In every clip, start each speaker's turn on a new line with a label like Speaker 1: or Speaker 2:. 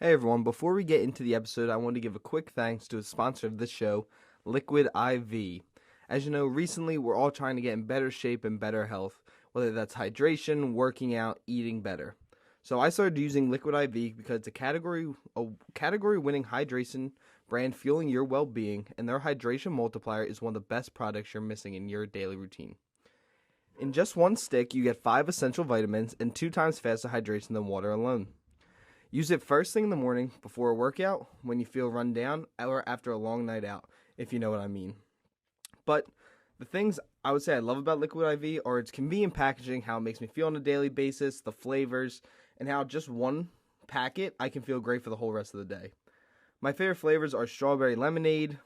Speaker 1: Hey everyone, before we get into the episode, I want to give a quick thanks to a sponsor of this show, Liquid IV. As you know, recently we're all trying to get in better shape and better health, whether that's hydration, working out, eating better. So I started using Liquid IV because it's a category-winning hydration brand fueling your well-being, and their hydration multiplier is one of the best products you're missing in your daily routine. In just one stick, you get 5 essential vitamins and 2 times faster hydration than water alone. Use it first thing in the morning before a workout, when you feel run down, or after a long night out, if you know what I mean. But the things I would say I love about Liquid IV are its convenient packaging, how it makes me feel on a daily basis, the flavors, and how just one packet I can feel great for the whole rest of the day. My favorite flavors are strawberry lemonade,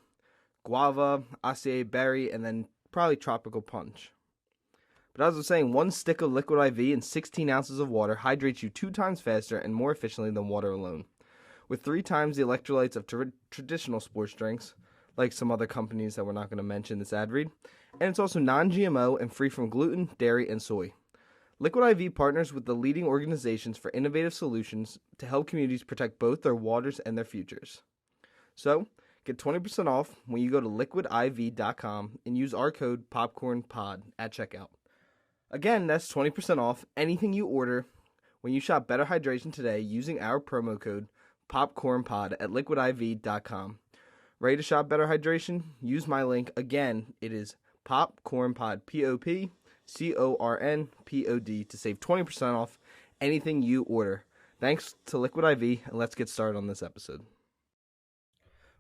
Speaker 1: guava, acai berry, and then probably tropical punch. But as I was saying, one stick of Liquid IV and 16 ounces of water hydrates you 2 times faster and more efficiently than water alone. With 3 times the electrolytes of traditional sports drinks, like some other companies that we're not going to mention this ad read, and it's also non-GMO and free from gluten, dairy, and soy. Liquid IV partners with the leading organizations for innovative solutions to help communities protect both their waters and their futures. So, get 20% off when you go to liquidiv.com and use our code POPCORNPOD at checkout. Again, that's 20% off anything you order when you shop Better Hydration today using our promo code POPCORNPOD at liquidiv.com. Ready to shop Better Hydration? Use my link. Again, it is POPCORNPOD, POPCORNPOD, to save 20% off anything you order. Thanks to Liquid IV, and let's get started on this episode.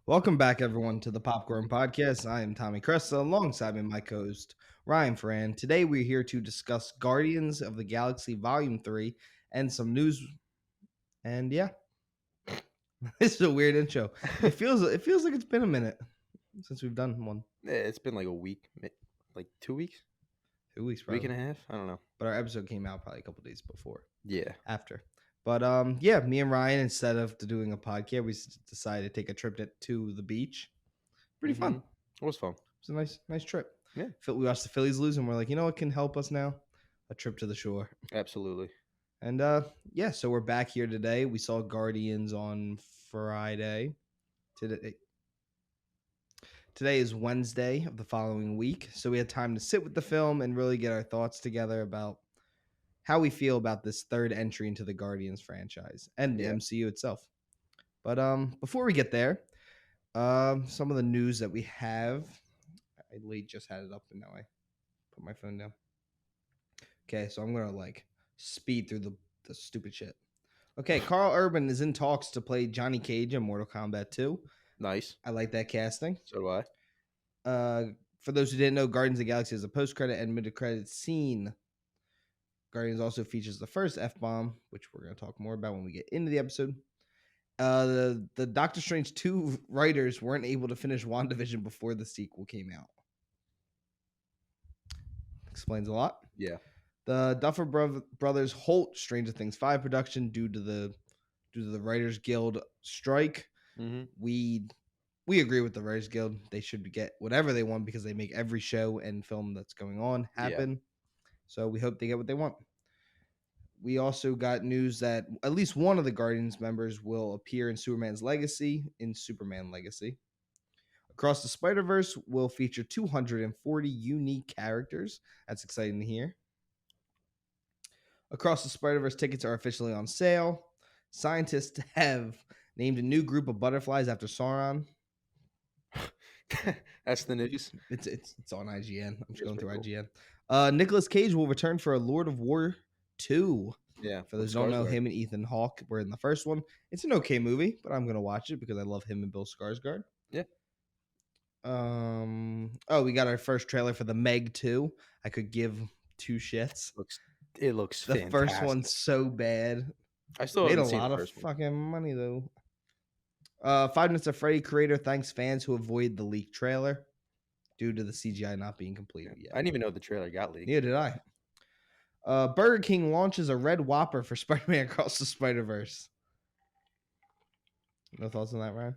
Speaker 1: Welcome back, everyone, to the Popcorn Podcast. I am Tommy Cresta, alongside me, my co-host, Ryan Ferran. Today, we're here to discuss Guardians of the Galaxy Volume 3 and some news. And yeah, this is a weird intro. It feels like it's been a minute since we've done one.
Speaker 2: Yeah, it's been like a week, like 2 weeks,
Speaker 1: 2 weeks, probably.
Speaker 2: week and a half. I don't know.
Speaker 1: But our episode came out probably a couple days before.
Speaker 2: Yeah.
Speaker 1: After. But yeah, me and Ryan, instead of doing a podcast, we decided to take a trip to the beach. Pretty fun.
Speaker 2: It was fun.
Speaker 1: It was a nice trip.
Speaker 2: Yeah.
Speaker 1: We watched the Phillies lose, and we're like, you know what can help us now? A trip to the shore.
Speaker 2: Absolutely.
Speaker 1: And yeah, so we're back here today. We saw Guardians on Friday. Today is Wednesday of the following week, so we had time to sit with the film and really get our thoughts together about how we feel about this third entry into the Guardians franchise and the MCU itself. But before we get there, some of the news that we have. I just had it up and now I put my phone down. Okay, so I'm gonna speed through the stupid shit. Okay, Carl Urban is in talks to play Johnny Cage in Mortal Kombat 2.
Speaker 2: Nice.
Speaker 1: I like that casting.
Speaker 2: So do I.
Speaker 1: For those who didn't know, Guardians of the Galaxy is a post-credit and mid-credit scene. Guardians also features the first F-bomb, which we're going to talk more about when we get into the episode. The Doctor Strange 2 writers weren't able to finish WandaVision before the sequel came out. Explains a lot.
Speaker 2: Yeah.
Speaker 1: The Duffer Brothers halt Stranger Things 5 production due to the Writers Guild strike.
Speaker 2: Mm-hmm.
Speaker 1: We agree with the Writers Guild. They should get whatever they want because they make every show and film that's going on happen. Yeah. So we hope they get what they want. We also got news that at least one of the Guardians members will appear in Superman Legacy. Across the Spider-Verse will feature 240 unique characters. That's exciting to hear. Across the Spider-Verse tickets are officially on sale. Scientists have named a new group of butterflies after Sauron.
Speaker 2: That's the news.
Speaker 1: It's on IGN. I'm just going through IGN. Nicolas Cage will return for a Lord of War 2.
Speaker 2: Yeah.
Speaker 1: For those who don't know, him and Ethan Hawke were in the first one. It's an okay movie, but I'm going to watch it because I love him and Bill Skarsgård.
Speaker 2: Yeah.
Speaker 1: We got our first trailer for the Meg 2. I could give 2 shits.
Speaker 2: It looks
Speaker 1: the
Speaker 2: fantastic.
Speaker 1: First one's so bad.
Speaker 2: I still
Speaker 1: made
Speaker 2: haven't
Speaker 1: a
Speaker 2: seen
Speaker 1: lot
Speaker 2: the
Speaker 1: of
Speaker 2: first one.
Speaker 1: fucking money though. 5 Nights at Freddy creator thanks fans who avoid the leaked trailer due to the CGI not being completed yet.
Speaker 2: I didn't even know the trailer got leaked.
Speaker 1: Neither did I. Burger King launches a red Whopper for Spider-Man Across the Spider-Verse. No thoughts on that, Ryan?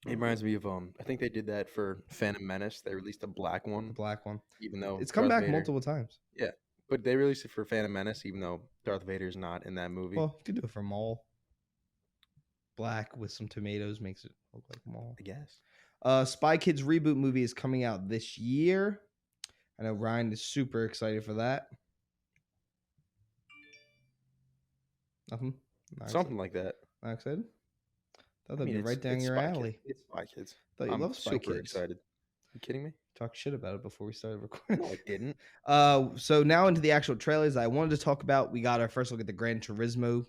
Speaker 2: It reminds me of I think they did that for Phantom Menace. They released a black one.
Speaker 1: The black one.
Speaker 2: Even though
Speaker 1: it's come back multiple times.
Speaker 2: Yeah. But they released it for Phantom Menace, even though Darth Vader's not in that movie.
Speaker 1: Well, you could do it for Maul. black with some tomatoes makes it look like mall.
Speaker 2: I guess.
Speaker 1: Spy Kids reboot movie is coming out this year. I know Ryan is super excited for that. Nothing. Not
Speaker 2: Something like that.
Speaker 1: Not excited. Thought
Speaker 2: I
Speaker 1: that'd
Speaker 2: mean,
Speaker 1: be right down
Speaker 2: it's
Speaker 1: your
Speaker 2: Spy
Speaker 1: alley.
Speaker 2: Kids. It's Spy Kids.
Speaker 1: Thought you
Speaker 2: I'm
Speaker 1: love Spy
Speaker 2: super
Speaker 1: Kids.
Speaker 2: excited. You kidding me?
Speaker 1: Talk shit about it before we started recording.
Speaker 2: No, I didn't.
Speaker 1: So now into the actual trailers I wanted to talk about. We got our first look at the Gran Turismo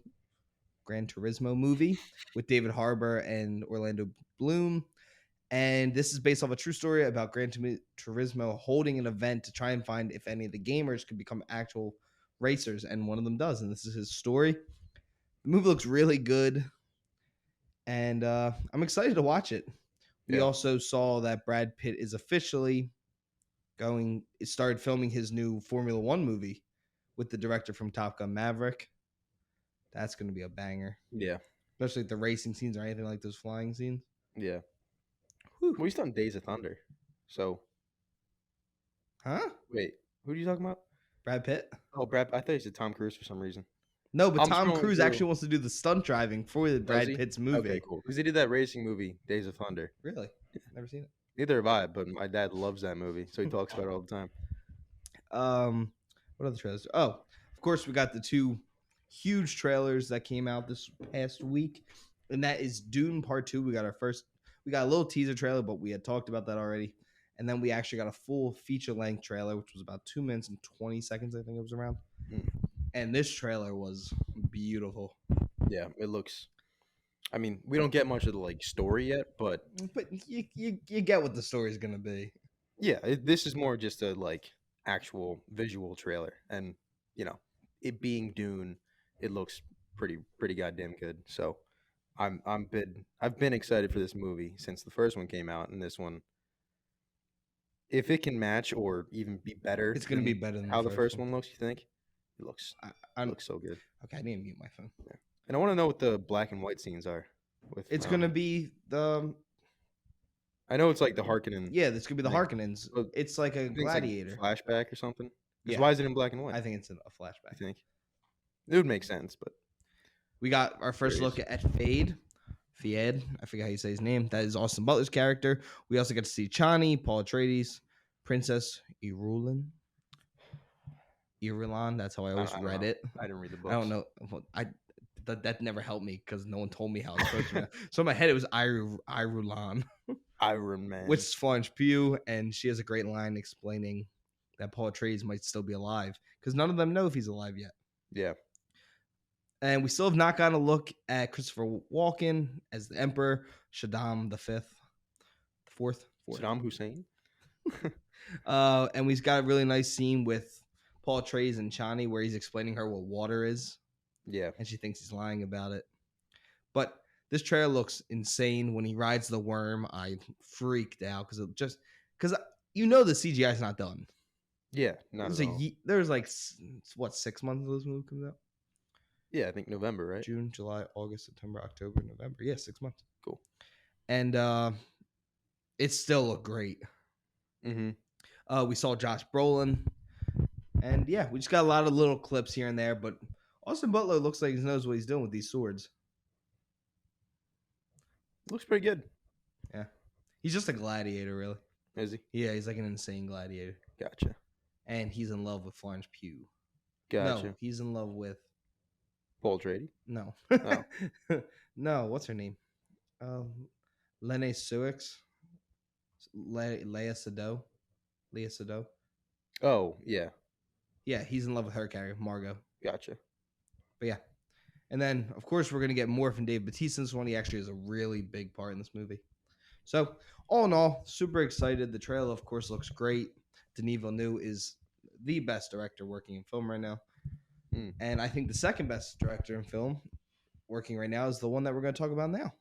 Speaker 1: movie with David Harbour and Orlando Bloom. And this is based off a true story about Gran Turismo holding an event to try and find if any of the gamers could become actual racers. And one of them does. And this is his story. The movie looks really good. And I'm excited to watch it. We also saw that Brad Pitt is officially started filming his new Formula One movie with the director from Top Gun Maverick. That's going to be a banger.
Speaker 2: Yeah.
Speaker 1: Especially the racing scenes or anything like those flying scenes.
Speaker 2: Yeah. Whew. Well, he's done Days of Thunder. So.
Speaker 1: Huh?
Speaker 2: Wait, who are you talking about?
Speaker 1: Brad Pitt?
Speaker 2: Oh, Brad. I thought he said Tom Cruise for some reason.
Speaker 1: No, but
Speaker 2: I'm
Speaker 1: Tom
Speaker 2: scrolling
Speaker 1: Cruise
Speaker 2: through.
Speaker 1: actually wants to do the stunt driving for the Brad
Speaker 2: he?
Speaker 1: Pitt's movie.
Speaker 2: Okay, cool. Because he did that racing movie, Days of Thunder.
Speaker 1: Really? Never seen it.
Speaker 2: Neither have I, but my dad loves that movie, so he talks about it all the time.
Speaker 1: What other trailers? Oh, of course, we got the two huge trailers that came out this past week, and that is Dune Part 2. We got a little teaser trailer, but we had talked about that already. And then we actually got a full feature-length trailer, which was about 2 minutes and 20 seconds, I think it was around. And this trailer was beautiful.
Speaker 2: Yeah, it looks. I mean, we don't get much of the story yet, but
Speaker 1: you get what the story is gonna be.
Speaker 2: Yeah, this is more just a actual visual trailer, and it being Dune, it looks pretty goddamn good. So, I've been excited for this movie since the first one came out, and this one, if it can match or even be better,
Speaker 1: it's gonna be better than
Speaker 2: how the first one looks. You think? It looks so good.
Speaker 1: Okay, I need to mute my phone.
Speaker 2: Yeah. And I want to know what the black and white scenes are.
Speaker 1: It's gonna be the.
Speaker 2: I know it's like the Harkonnen.
Speaker 1: Yeah, this could be the Harkonnens. It's like a gladiator
Speaker 2: flashback or something.
Speaker 1: Yeah.
Speaker 2: Why is it in black and white?
Speaker 1: I think it's a flashback.
Speaker 2: I think it would make sense, but
Speaker 1: we got our first look at Fade. I forget how you say his name. That is Austin Butler's character. We also get to see Chani, Paul Atreides, Princess Irulan. That's how I always read it.
Speaker 2: I didn't read the book.
Speaker 1: I don't know. That never helped me because no one told me how it's supposed to be. So in my head, it was Irulan.
Speaker 2: Iron Man.
Speaker 1: Which is Florence Pugh, and she has a great line explaining that Paul Atreides might still be alive because none of them know if he's alive yet.
Speaker 2: Yeah.
Speaker 1: And we still have not gotten a look at Christopher Walken as the Emperor, Saddam the fourth.
Speaker 2: Saddam Hussein.
Speaker 1: And we've got a really nice scene with Paul Atreides and Chani where he's explaining her what water is.
Speaker 2: Yeah.
Speaker 1: And she thinks he's lying about it. But this trailer looks insane. When he rides the worm, I freaked out because the CGI is not done.
Speaker 2: Yeah, not at all.
Speaker 1: There's 6 months until this movie comes out?
Speaker 2: Yeah, I think November, right?
Speaker 1: June, July, August, September, October, November. Yeah, 6 months.
Speaker 2: Cool.
Speaker 1: And it still looked great.
Speaker 2: Mm-hmm.
Speaker 1: We saw Josh Brolin. And yeah, we just got a lot of little clips here and there, but Austin Butler looks like he knows what he's doing with these swords.
Speaker 2: Looks pretty good.
Speaker 1: Yeah. He's just a gladiator, really.
Speaker 2: Is he?
Speaker 1: Yeah, he's like an insane gladiator.
Speaker 2: Gotcha.
Speaker 1: And he's in love with Florence Pugh.
Speaker 2: Gotcha.
Speaker 1: No, he's in love with
Speaker 2: Paul Atreides?
Speaker 1: No.
Speaker 2: Oh.
Speaker 1: No, what's her name? Lene Suix. Leia Sado.
Speaker 2: Oh, yeah.
Speaker 1: Yeah, he's in love with her character, Margot.
Speaker 2: Gotcha.
Speaker 1: But yeah. And then, of course, we're going to get more from Dave Bautista in this one. He actually has a really big part in this movie. So, all in all, super excited. The trailer, of course, looks great. Denis Villeneuve is the best director working in film right now. And I think the second best director in film working right now is the one that we're going to talk about now.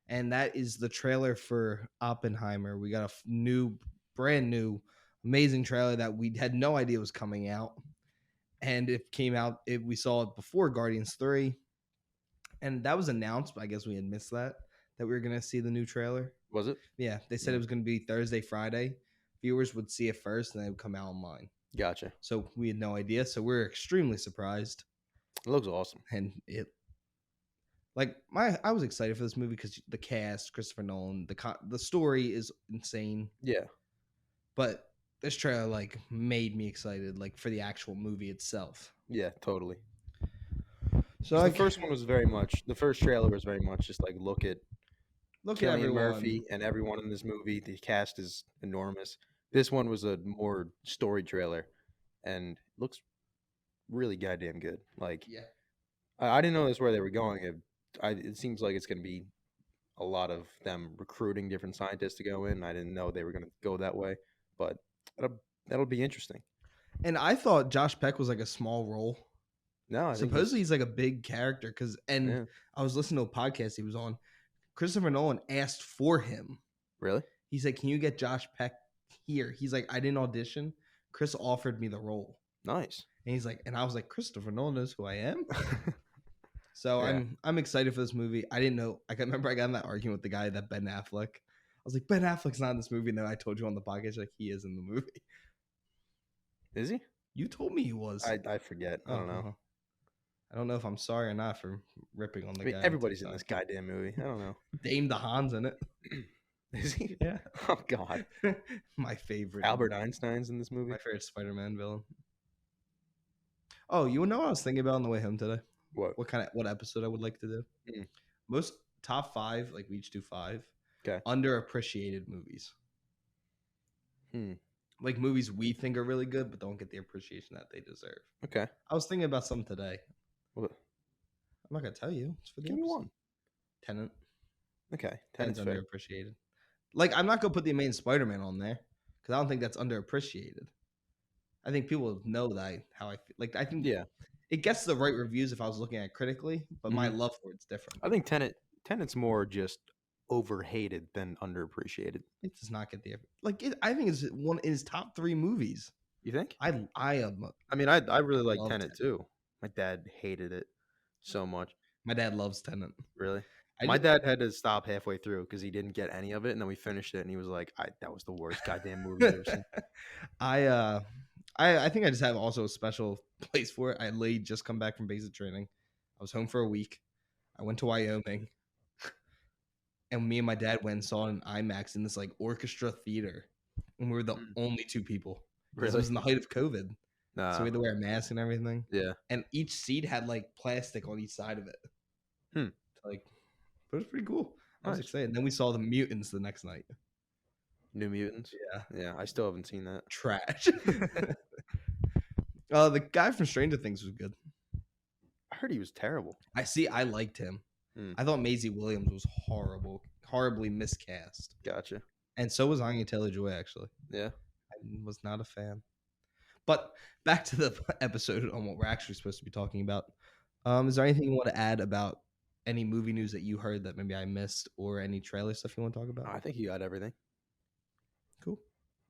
Speaker 1: And that is the trailer for Oppenheimer. We got a brand new, amazing trailer that we had no idea was coming out. And it came out, we saw it before Guardians 3. And that was announced, but I guess we had missed that we were going to see the new trailer.
Speaker 2: Was it?
Speaker 1: Yeah, they said it was going to be Thursday, Friday. Viewers would see it first, and then it would come out online.
Speaker 2: Gotcha.
Speaker 1: So we had no idea. So we're extremely surprised.
Speaker 2: It looks awesome.
Speaker 1: And Like I was excited for this movie because the cast, Christopher Nolan, the story is insane.
Speaker 2: Yeah.
Speaker 1: But this trailer like made me excited, like for the actual movie itself.
Speaker 2: Yeah, totally.
Speaker 1: So
Speaker 2: Because
Speaker 1: like,
Speaker 2: the first one was very much, the first trailer was very much just like, look at
Speaker 1: look at
Speaker 2: Cillian
Speaker 1: everyone.
Speaker 2: Murphy and everyone in this movie. The cast is enormous. This one was a more story trailer, and looks really goddamn good. Like,
Speaker 1: Yeah.
Speaker 2: I didn't know that's where they were going. It seems like it's going to be a lot of them recruiting different scientists to go in. I didn't know they were going to go that way, but that'll be interesting.
Speaker 1: And I thought Josh Peck was like a small role.
Speaker 2: No, I think
Speaker 1: Supposedly he's like a big character
Speaker 2: Yeah.
Speaker 1: I was listening to a podcast he was on. Christopher Nolan asked for him.
Speaker 2: Really?
Speaker 1: He's like, "Can you get Josh Peck here?" He's like, "I didn't audition. Chris offered me the role."
Speaker 2: Nice.
Speaker 1: And he's like, and I was like, Christopher Nolan knows who I am. So
Speaker 2: Yeah.
Speaker 1: I'm excited for this movie. I didn't know. I remember I got in that argument with the guy that Ben Affleck. I was like, Ben Affleck's not in this movie. And then I told you on the podcast, like, he is in the movie.
Speaker 2: Is he?
Speaker 1: You told me he was.
Speaker 2: I forget. I don't know.
Speaker 1: I don't know if I'm sorry or not for ripping on the
Speaker 2: I mean,
Speaker 1: guy.
Speaker 2: everybody's in this goddamn movie. I don't know.
Speaker 1: Dame DeHaan's in it.
Speaker 2: Is he?
Speaker 1: Yeah.
Speaker 2: Oh God.
Speaker 1: My favorite.
Speaker 2: Albert Einstein's in this movie.
Speaker 1: My favorite Spider-Man villain. Oh, you know what I was thinking about on the way home today?
Speaker 2: What?
Speaker 1: What episode I would like to do?
Speaker 2: Mm.
Speaker 1: Most top 5, like we each do 5.
Speaker 2: Okay.
Speaker 1: Underappreciated movies. Like movies we think are really good, but don't get the appreciation that they deserve.
Speaker 2: Okay.
Speaker 1: I was thinking about some today.
Speaker 2: What?
Speaker 1: I'm not gonna tell you. It's for the
Speaker 2: Give me
Speaker 1: episode.
Speaker 2: one.
Speaker 1: Tenet.
Speaker 2: Okay.
Speaker 1: Tenet's
Speaker 2: Tenet's fair.
Speaker 1: underappreciated. Like I'm not gonna put the main Spider-Man on there because I don't think that's underappreciated. I think people know that how I feel. Like I think it gets the right reviews if I was looking at it critically, but my love for it's different.
Speaker 2: I think Tenet's more just overhated than underappreciated.
Speaker 1: It does not get the I think it's one of his top 3 movies.
Speaker 2: You think?
Speaker 1: I am.
Speaker 2: I mean, I really like
Speaker 1: love
Speaker 2: Tenet too. My dad hated it so much.
Speaker 1: My dad loves Tenet.
Speaker 2: Really? My dad had to stop halfway through because he didn't get any of it, and then we finished it, and he was like, "That was the worst goddamn movie I've ever seen."
Speaker 1: I think I just have also a special place for it. I late just come back from basic training. I was home for a week. I went to Wyoming, and me and my dad went and saw it in IMAX in this like orchestra theater, and we were the only 2 people. Because it was in the height of COVID, so we had to wear a mask and everything.
Speaker 2: Yeah,
Speaker 1: and each seat had like plastic on each side of it. Like, but it was pretty cool. I was excited. And then we saw the Mutants the next night.
Speaker 2: New Mutants. Yeah. I still haven't seen that.
Speaker 1: Trash. The guy from Stranger Things was good.
Speaker 2: I heard he was terrible.
Speaker 1: I liked him. I thought Maisie Williams was horribly miscast.
Speaker 2: Gotcha.
Speaker 1: And so was Anya Taylor-Joy, actually.
Speaker 2: Yeah.
Speaker 1: I was not a fan. But back to the episode on what we're actually supposed to be talking about. Is there anything you want to add about any movie news that you heard that maybe I missed, or any trailer stuff you want to talk about?
Speaker 2: I think you got everything.
Speaker 1: Cool.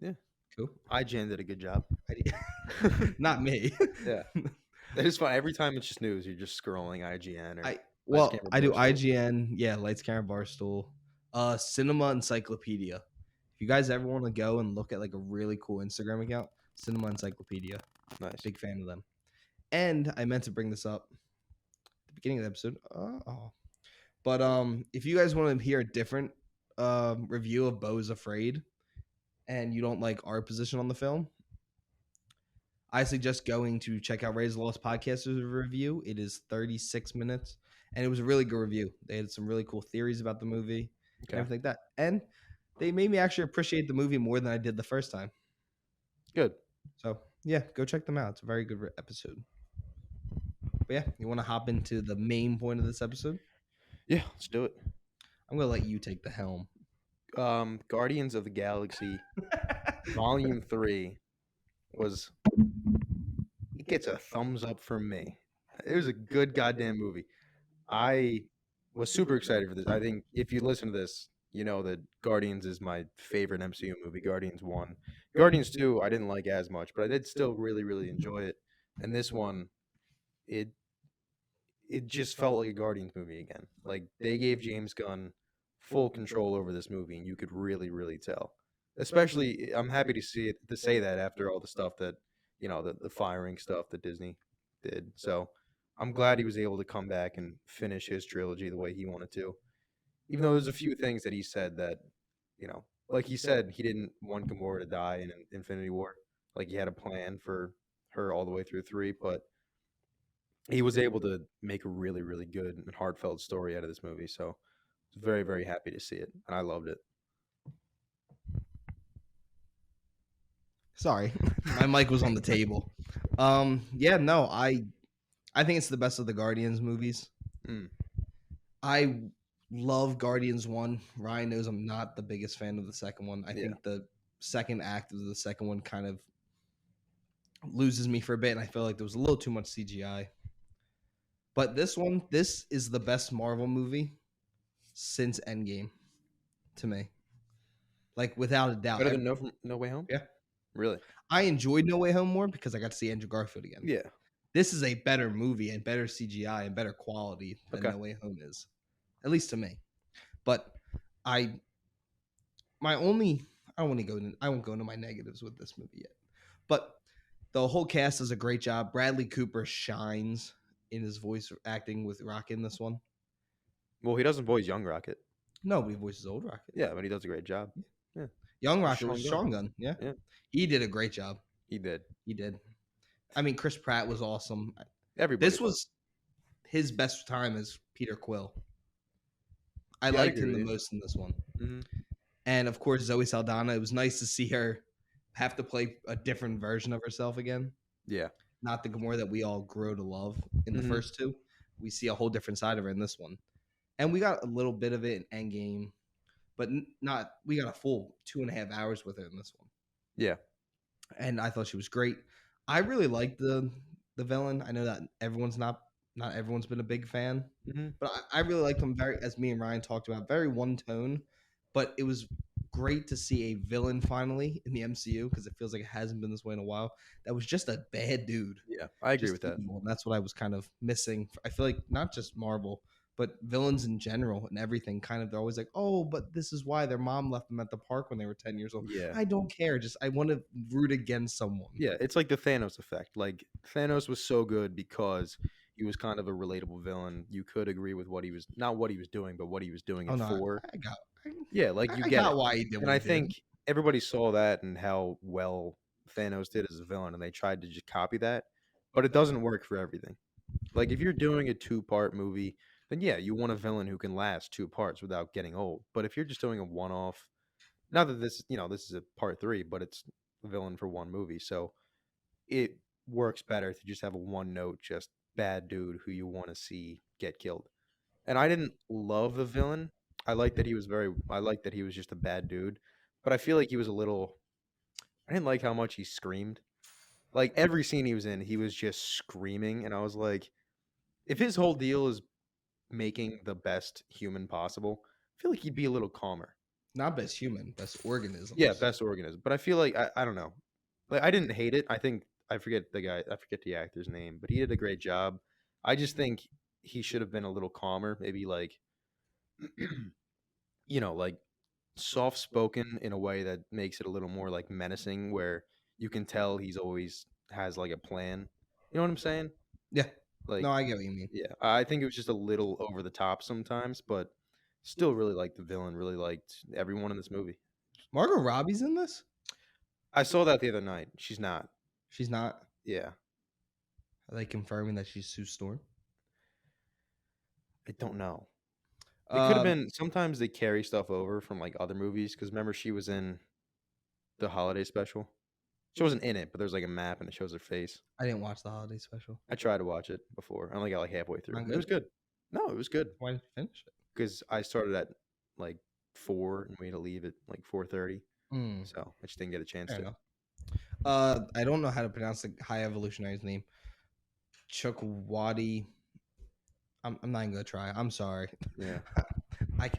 Speaker 2: Yeah.
Speaker 1: Cool.
Speaker 2: IGN did a good job.
Speaker 1: Not me.
Speaker 2: Yeah. That is fun. Every time it's just news, you're just scrolling IGN or
Speaker 1: I do IGN, Lights Camera Barstool, Cinema Encyclopedia. If you guys ever want to go and look at like a really cool Instagram account, Cinema Encyclopedia.
Speaker 2: Nice.
Speaker 1: Big fan of them. And I meant to bring this up at the beginning of the episode. But if you guys want to hear a different review of Beau is Afraid, and you don't like our position on the film, I suggest going to check out Raise the Lost Podcast's review. It is 36 minutes, and it was a really good review. They had some really cool theories about the movie and everything like that. And they made me actually appreciate the movie more than I did the first time.
Speaker 2: Good.
Speaker 1: So, yeah, go check them out. It's a very good episode. But yeah, you want to hop into the main point of this episode?
Speaker 2: Yeah, let's do it.
Speaker 1: I'm going to let you take the helm.
Speaker 2: Guardians of the Galaxy Volume 3 it gets a thumbs up from me. It was a good goddamn movie. I was super excited for this. I think if you listen to this, you know that Guardians is my favorite MCU movie. Guardians 1. Guardians 2, I didn't like as much, but I did still really, really enjoy it. And this one, it just felt like a Guardians movie again. Like, they gave James Gunn full control over this movie, and you could really, really tell. Especially, I'm happy to say that after all the stuff that, the firing stuff that Disney did. So, I'm glad he was able to come back and finish his trilogy the way he wanted to. Even though there's a few things that he said that, like he said, he didn't want Gamora to die in Infinity War. Like he had a plan for her all the way through 3, but he was able to make a really, really good and heartfelt story out of this movie. So I was very, very happy to see it, and I loved it.
Speaker 3: Sorry, my mic was on the table. Yeah, no, I think it's the best of the Guardians movies.
Speaker 2: Mm.
Speaker 3: I love Guardians 1. Ryan knows I'm not the biggest fan of the second one. I think the second act of the second one kind of loses me for a bit, and I feel like there was a little too much CGI. But this is the best Marvel movie since Endgame, to me. Like, without a doubt.
Speaker 2: Better than No Way Home?
Speaker 3: Yeah.
Speaker 2: Really?
Speaker 3: I enjoyed No Way Home more because I got to see Andrew Garfield again.
Speaker 2: Yeah.
Speaker 3: This is a better movie and better CGI and better quality than No Way Home is, at least to me. But I won't go into my negatives with this movie yet. But the whole cast does a great job. Bradley Cooper shines in his voice acting with Rocket in this one.
Speaker 2: Well, he doesn't voice Young Rocket.
Speaker 3: No, but he voices Old Rocket.
Speaker 2: Yeah, but he does a great job. Yeah.
Speaker 3: Young Rocket was Sean Gunn. Yeah. He did a great job.
Speaker 2: He did.
Speaker 3: I mean, Chris Pratt was awesome.
Speaker 2: Everybody.
Speaker 3: This was his best time as Peter Quill. I liked him the most in this one.
Speaker 2: Mm-hmm.
Speaker 3: And of course, Zoe Saldana. It was nice to see her have to play a different version of herself again.
Speaker 2: Yeah.
Speaker 3: Not the Gamora that we all grow to love in the first two. We see a whole different side of her in this one. And we got a little bit of it in Endgame, but we got a full 2.5 hours with her in this one.
Speaker 2: Yeah.
Speaker 3: And I thought she was great. I really liked the villain. I know that not everyone's been a big fan, but I really liked him as me and Ryan talked about, very one tone. But it was great to see a villain finally in the MCU because it feels like it hasn't been this way in a while. That was just a bad dude.
Speaker 2: Yeah, I agree with that.
Speaker 3: Evil, and that's what I was kind of missing. I feel like not just Marvel, but villains in general and everything. Kind of, they're always like, "Oh, but this is why their mom left them at the park when they were 10 years old."
Speaker 2: Yeah,
Speaker 3: I don't care. Just I want to root against someone.
Speaker 2: Yeah, it's like the Thanos effect. Like Thanos was so good because he was kind of a relatable villain. You could agree with not what he was doing, but what he was doing it for.
Speaker 3: I got why he did.
Speaker 2: And I think everybody saw that and how well Thanos did as a villain, and they tried to just copy that. But it doesn't work for everything. Like if you're doing a 2-part movie, then yeah, you want a villain who can last 2 parts without getting old. But if you're just doing a one-off, not that this is a part 3, but it's a villain for one movie, so it works better to just have a one-note, just bad dude who you want to see get killed. And I didn't love the villain. I liked that he was just a bad dude, but I feel like he was I didn't like how much he screamed. Like every scene he was in, he was just screaming, and I was like, if his whole deal is making the best human possible, I feel like he'd be a little calmer.
Speaker 3: Not best human, best organism.
Speaker 2: Yeah, best organism. But I feel like I don't know. Like I didn't hate it. I forget the actor's name, but he did a great job. I just think he should have been a little calmer, maybe like like soft spoken in a way that makes it a little more like menacing, where you can tell he's always has like a plan. You know what I'm saying?
Speaker 3: Yeah.
Speaker 2: Like,
Speaker 3: no, I get what you mean.
Speaker 2: Yeah, I think it was just a little over the top sometimes, but still really liked the villain. Really liked everyone in this movie.
Speaker 3: Margot Robbie's in this?
Speaker 2: I saw that the other night. She's not.
Speaker 3: She's not?
Speaker 2: Yeah.
Speaker 3: Are they confirming that she's Sue Storm?
Speaker 2: I don't know. It could have been. Sometimes they carry stuff over from like other movies, because remember she was in the holiday special. She wasn't in it, but there's like a map and it shows her face.
Speaker 3: I didn't watch the holiday special.
Speaker 2: I tried to watch it before. I only got like halfway through.
Speaker 3: It
Speaker 2: was good. No, it was good.
Speaker 3: Why did you finish it?
Speaker 2: Because I started at like 4 and we had to leave at like 4:30. So I just didn't get a chance to.
Speaker 3: I don't know how to pronounce the High Evolutionary's name. Chukwudi. I'm not even gonna try. I'm sorry.
Speaker 2: Yeah.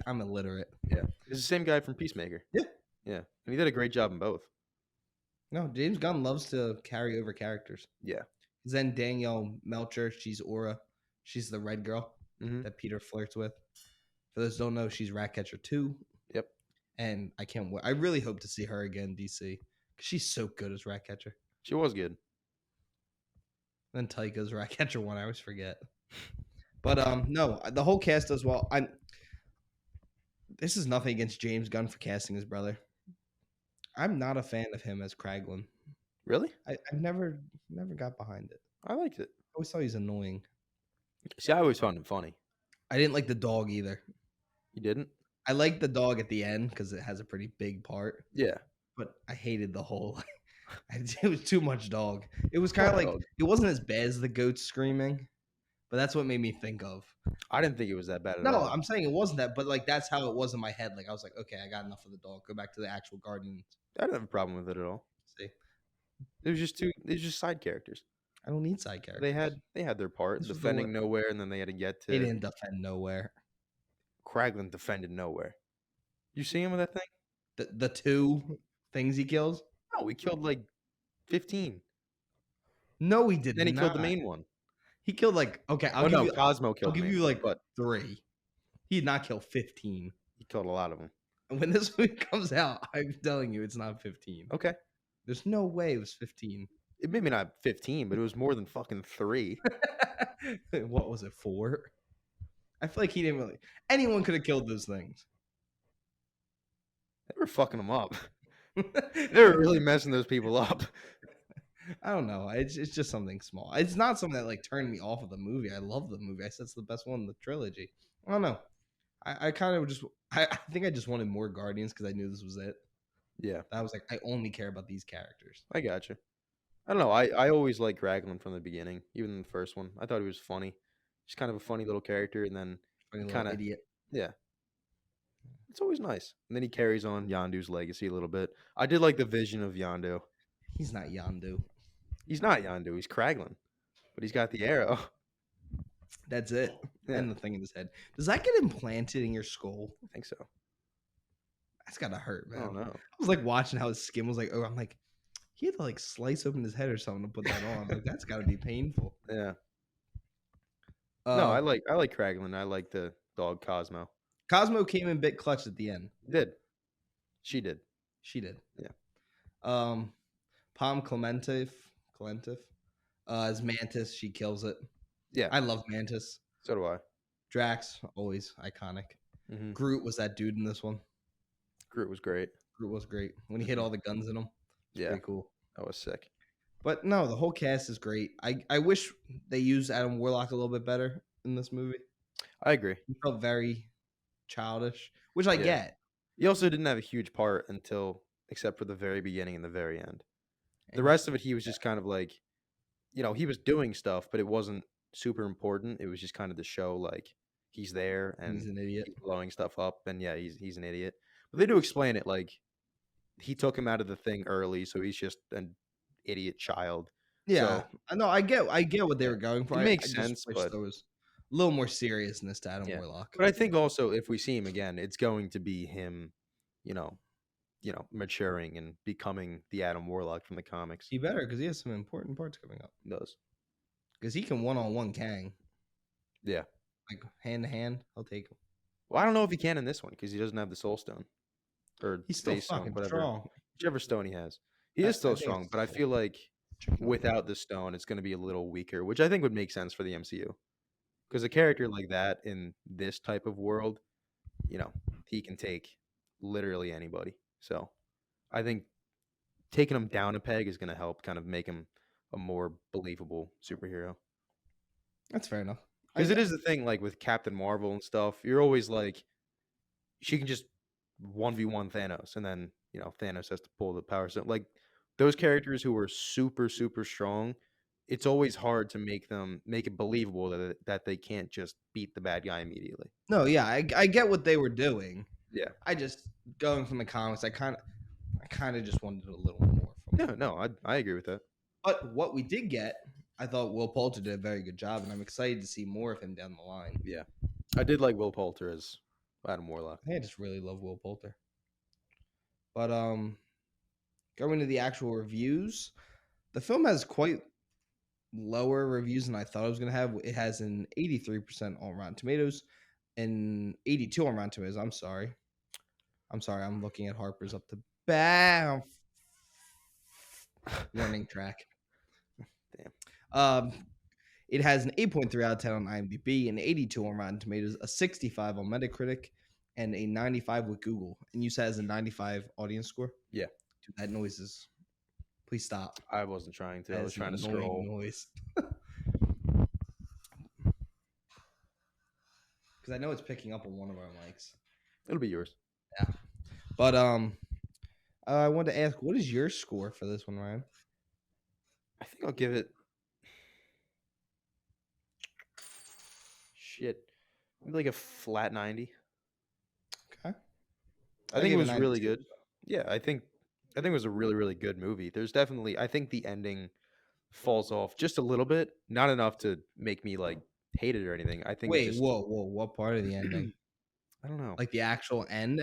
Speaker 3: I'm illiterate.
Speaker 2: Yeah. It's the same guy from Peacemaker.
Speaker 3: Yeah.
Speaker 2: Yeah. And he did a great job in both.
Speaker 3: No, James Gunn loves to carry over characters.
Speaker 2: Yeah.
Speaker 3: Then Danielle Melcher, she's Aura. She's the red girl that Peter flirts with. For those who don't know, she's Ratcatcher 2.
Speaker 2: Yep.
Speaker 3: And I can't wait. I really hope to see her again in DC. Because she's so good as Ratcatcher.
Speaker 2: She was good.
Speaker 3: Then Taika's Ratcatcher 1. I always forget. But no, the whole cast does well. This is nothing against James Gunn for casting his brother. I'm not a fan of him as Kraglin.
Speaker 2: Really?
Speaker 3: I've never got behind it.
Speaker 2: I liked it.
Speaker 3: I always thought he was annoying.
Speaker 2: See, I always found him funny.
Speaker 3: I didn't like the dog either.
Speaker 2: You didn't?
Speaker 3: I liked the dog at the end because it has a pretty big part.
Speaker 2: Yeah.
Speaker 3: But I hated the whole. It was too much dog. It was kind of like
Speaker 2: dog.
Speaker 3: it wasn't as bad as the goats screaming, but that's what made me think of.
Speaker 2: I didn't think it was that bad at
Speaker 3: No,
Speaker 2: all.
Speaker 3: I'm saying it wasn't that, but like that's how it was in my head. Like I was like, okay, I got enough of the dog. Go back to the actual Guardians.
Speaker 2: I didn't have a problem with it at all.
Speaker 3: See,
Speaker 2: It was just side characters.
Speaker 3: I don't need side characters.
Speaker 2: They had their part,
Speaker 3: This was the
Speaker 2: defending
Speaker 3: one-
Speaker 2: nowhere, and then they had to get to.
Speaker 3: They didn't defend nowhere.
Speaker 2: Kraglin defended nowhere. You see him with that thing?
Speaker 3: The two things he kills.
Speaker 2: No, we killed like 15.
Speaker 3: No, he did.
Speaker 2: Then he killed the
Speaker 3: not.
Speaker 2: main one.
Speaker 3: He killed like okay. I'll give you.
Speaker 2: Cosmo
Speaker 3: I'll
Speaker 2: killed.
Speaker 3: give
Speaker 2: the main
Speaker 3: you
Speaker 2: one,
Speaker 3: like
Speaker 2: but
Speaker 3: 3. He did not kill 15.
Speaker 2: he killed a lot of them.
Speaker 3: And when this movie comes out, I'm telling you, it's not 15.
Speaker 2: Okay,
Speaker 3: There's no way it was 15.
Speaker 2: it maybe not 15, but it was more than fucking 3.
Speaker 3: What was it, 4? I feel like he didn't really. Anyone could have killed those things.
Speaker 2: They were fucking them up. They were really messing those people up.
Speaker 3: I don't know. It's just something small. It's not something that like turned me off of the movie. I love the movie. I said it's the best one in the trilogy. I don't know. I kind of just. I think I just wanted more Guardians because I knew this was it.
Speaker 2: Yeah,
Speaker 3: I was like, I only care about these characters.
Speaker 2: I got you. I don't know. I always liked Raglan from the beginning, even in the first one. I thought he was funny. Just kind of a funny little character, and then
Speaker 3: Funny little
Speaker 2: kinda-
Speaker 3: idiot.
Speaker 2: yeah, it's always nice. And then he carries on Yondu's legacy a little bit. I did like the vision of Yondu.
Speaker 3: He's not Yondu.
Speaker 2: He's not Yondu. He's Kraglin, but he's got the arrow.
Speaker 3: That's it.
Speaker 2: Yeah.
Speaker 3: And the thing in his head. Does that get implanted in your skull?
Speaker 2: I think so.
Speaker 3: That's gotta hurt,
Speaker 2: I
Speaker 3: man.
Speaker 2: don't know.
Speaker 3: I was like watching how his skin was like, oh, I'm like, he had to like slice open his head or something to put that on. Like that's gotta be painful.
Speaker 2: Yeah.
Speaker 3: Uh,
Speaker 2: No, I like Kraglin. I like the dog Cosmo.
Speaker 3: Cosmo came in bit clutch at the end.
Speaker 2: Did. She did.
Speaker 3: She did.
Speaker 2: Yeah.
Speaker 3: Palm Clementif, as Mantis, she kills it.
Speaker 2: Yeah.
Speaker 3: I love Mantis.
Speaker 2: So do I.
Speaker 3: Drax, always iconic.
Speaker 2: Mm-hmm.
Speaker 3: Groot was that dude in this one.
Speaker 2: Groot was great.
Speaker 3: Groot was great when he hit all the guns in him.
Speaker 2: Yeah,
Speaker 3: Pretty cool.
Speaker 2: that was sick.
Speaker 3: But no, the whole cast is great. I wish they used Adam Warlock a little bit better in this movie.
Speaker 2: I agree.
Speaker 3: He felt very childish, which I
Speaker 2: Yeah.
Speaker 3: get.
Speaker 2: He also didn't have a huge part except for the very beginning and the very end. The
Speaker 3: And
Speaker 2: rest of it, he was just kind of like, he was doing stuff, but it wasn't super important. It was just kind of to show like he's there and
Speaker 3: he's an idiot.
Speaker 2: he's blowing stuff up, and yeah, he's an idiot. But they do explain it like he took him out of the thing early, so he's just an idiot child.
Speaker 3: Yeah,
Speaker 2: So-
Speaker 3: I know. I get what they were going for.
Speaker 2: It makes
Speaker 3: I just
Speaker 2: sense,
Speaker 3: wish
Speaker 2: but-
Speaker 3: there was a little more seriousness to Adam
Speaker 2: Yeah.
Speaker 3: Warlock.
Speaker 2: But I think also if we see him again, it's going to be him, maturing and becoming the Adam Warlock from the comics.
Speaker 3: He better because he has some important parts coming up.
Speaker 2: He does.
Speaker 3: Because he can one-on-one Kang,
Speaker 2: Yeah.
Speaker 3: like hand to hand. I'll take him.
Speaker 2: Well, I don't know if he can in this one because he doesn't have the Soul Stone or
Speaker 3: He's still
Speaker 2: Space Stone,
Speaker 3: fucking
Speaker 2: whatever,
Speaker 3: strong.
Speaker 2: whichever stone he has. He
Speaker 3: I-
Speaker 2: is still
Speaker 3: I think
Speaker 2: strong,
Speaker 3: it's
Speaker 2: but I
Speaker 3: Soul.
Speaker 2: feel like
Speaker 3: Check him out.
Speaker 2: without the stone, it's going to be a little weaker, which I think would make sense for the MCU. Because a character like that in this type of world, he can take literally anybody. So I think taking him down a peg is going to help kind of make him a more believable superhero.
Speaker 3: That's fair enough.
Speaker 2: Because it is the thing, like with Captain Marvel and stuff, you're always like, she can just 1v1 Thanos, and then, Thanos has to pull the power. So, like, those characters who are super, super strong, it's always hard to make it believable that they can't just beat the bad guy immediately.
Speaker 3: No, yeah, I get what they were doing.
Speaker 2: Yeah.
Speaker 3: I just going from the comics, I kind of just wanted a little more from them.
Speaker 2: No, I agree with that.
Speaker 3: But what we did get, I thought Will Poulter did a very good job, and I'm excited to see more of him down the line.
Speaker 2: Yeah. I did like Will Poulter as Adam Warlock.
Speaker 3: I just really love Will Poulter. But going to the actual reviews, the film has quite lower reviews than I thought it was going to have. It has an 83% on Rotten Tomatoes and 82 on Rotten Tomatoes. I'm sorry. I'm looking at Harper's up to bam. Warning track. It has an 8.3 out of 10 on IMDb, an 82 on Rotten Tomatoes, a 65 on Metacritic, and a 95 with Google. And you said it has a 95 audience score?
Speaker 2: Yeah.
Speaker 3: Dude, that noise is... Please stop.
Speaker 2: I wasn't trying to.
Speaker 3: That
Speaker 2: I was
Speaker 3: is an
Speaker 2: trying to
Speaker 3: annoying
Speaker 2: scroll.
Speaker 3: noise. Because I know it's picking up on one of our mics.
Speaker 2: It'll be yours.
Speaker 3: Yeah. But I wanted to ask, what is your score for this one, Ryan?
Speaker 2: I think I'll give it. Shit. Maybe like a flat 90.
Speaker 3: Okay.
Speaker 2: I think it was really good. Yeah, I think it was a really, really good movie. There's definitely, I think the ending falls off just a little bit, not enough to make me like hate it or anything. I think
Speaker 3: Wait, whoa, what part of the ending?
Speaker 2: I don't know.
Speaker 3: Like the actual end?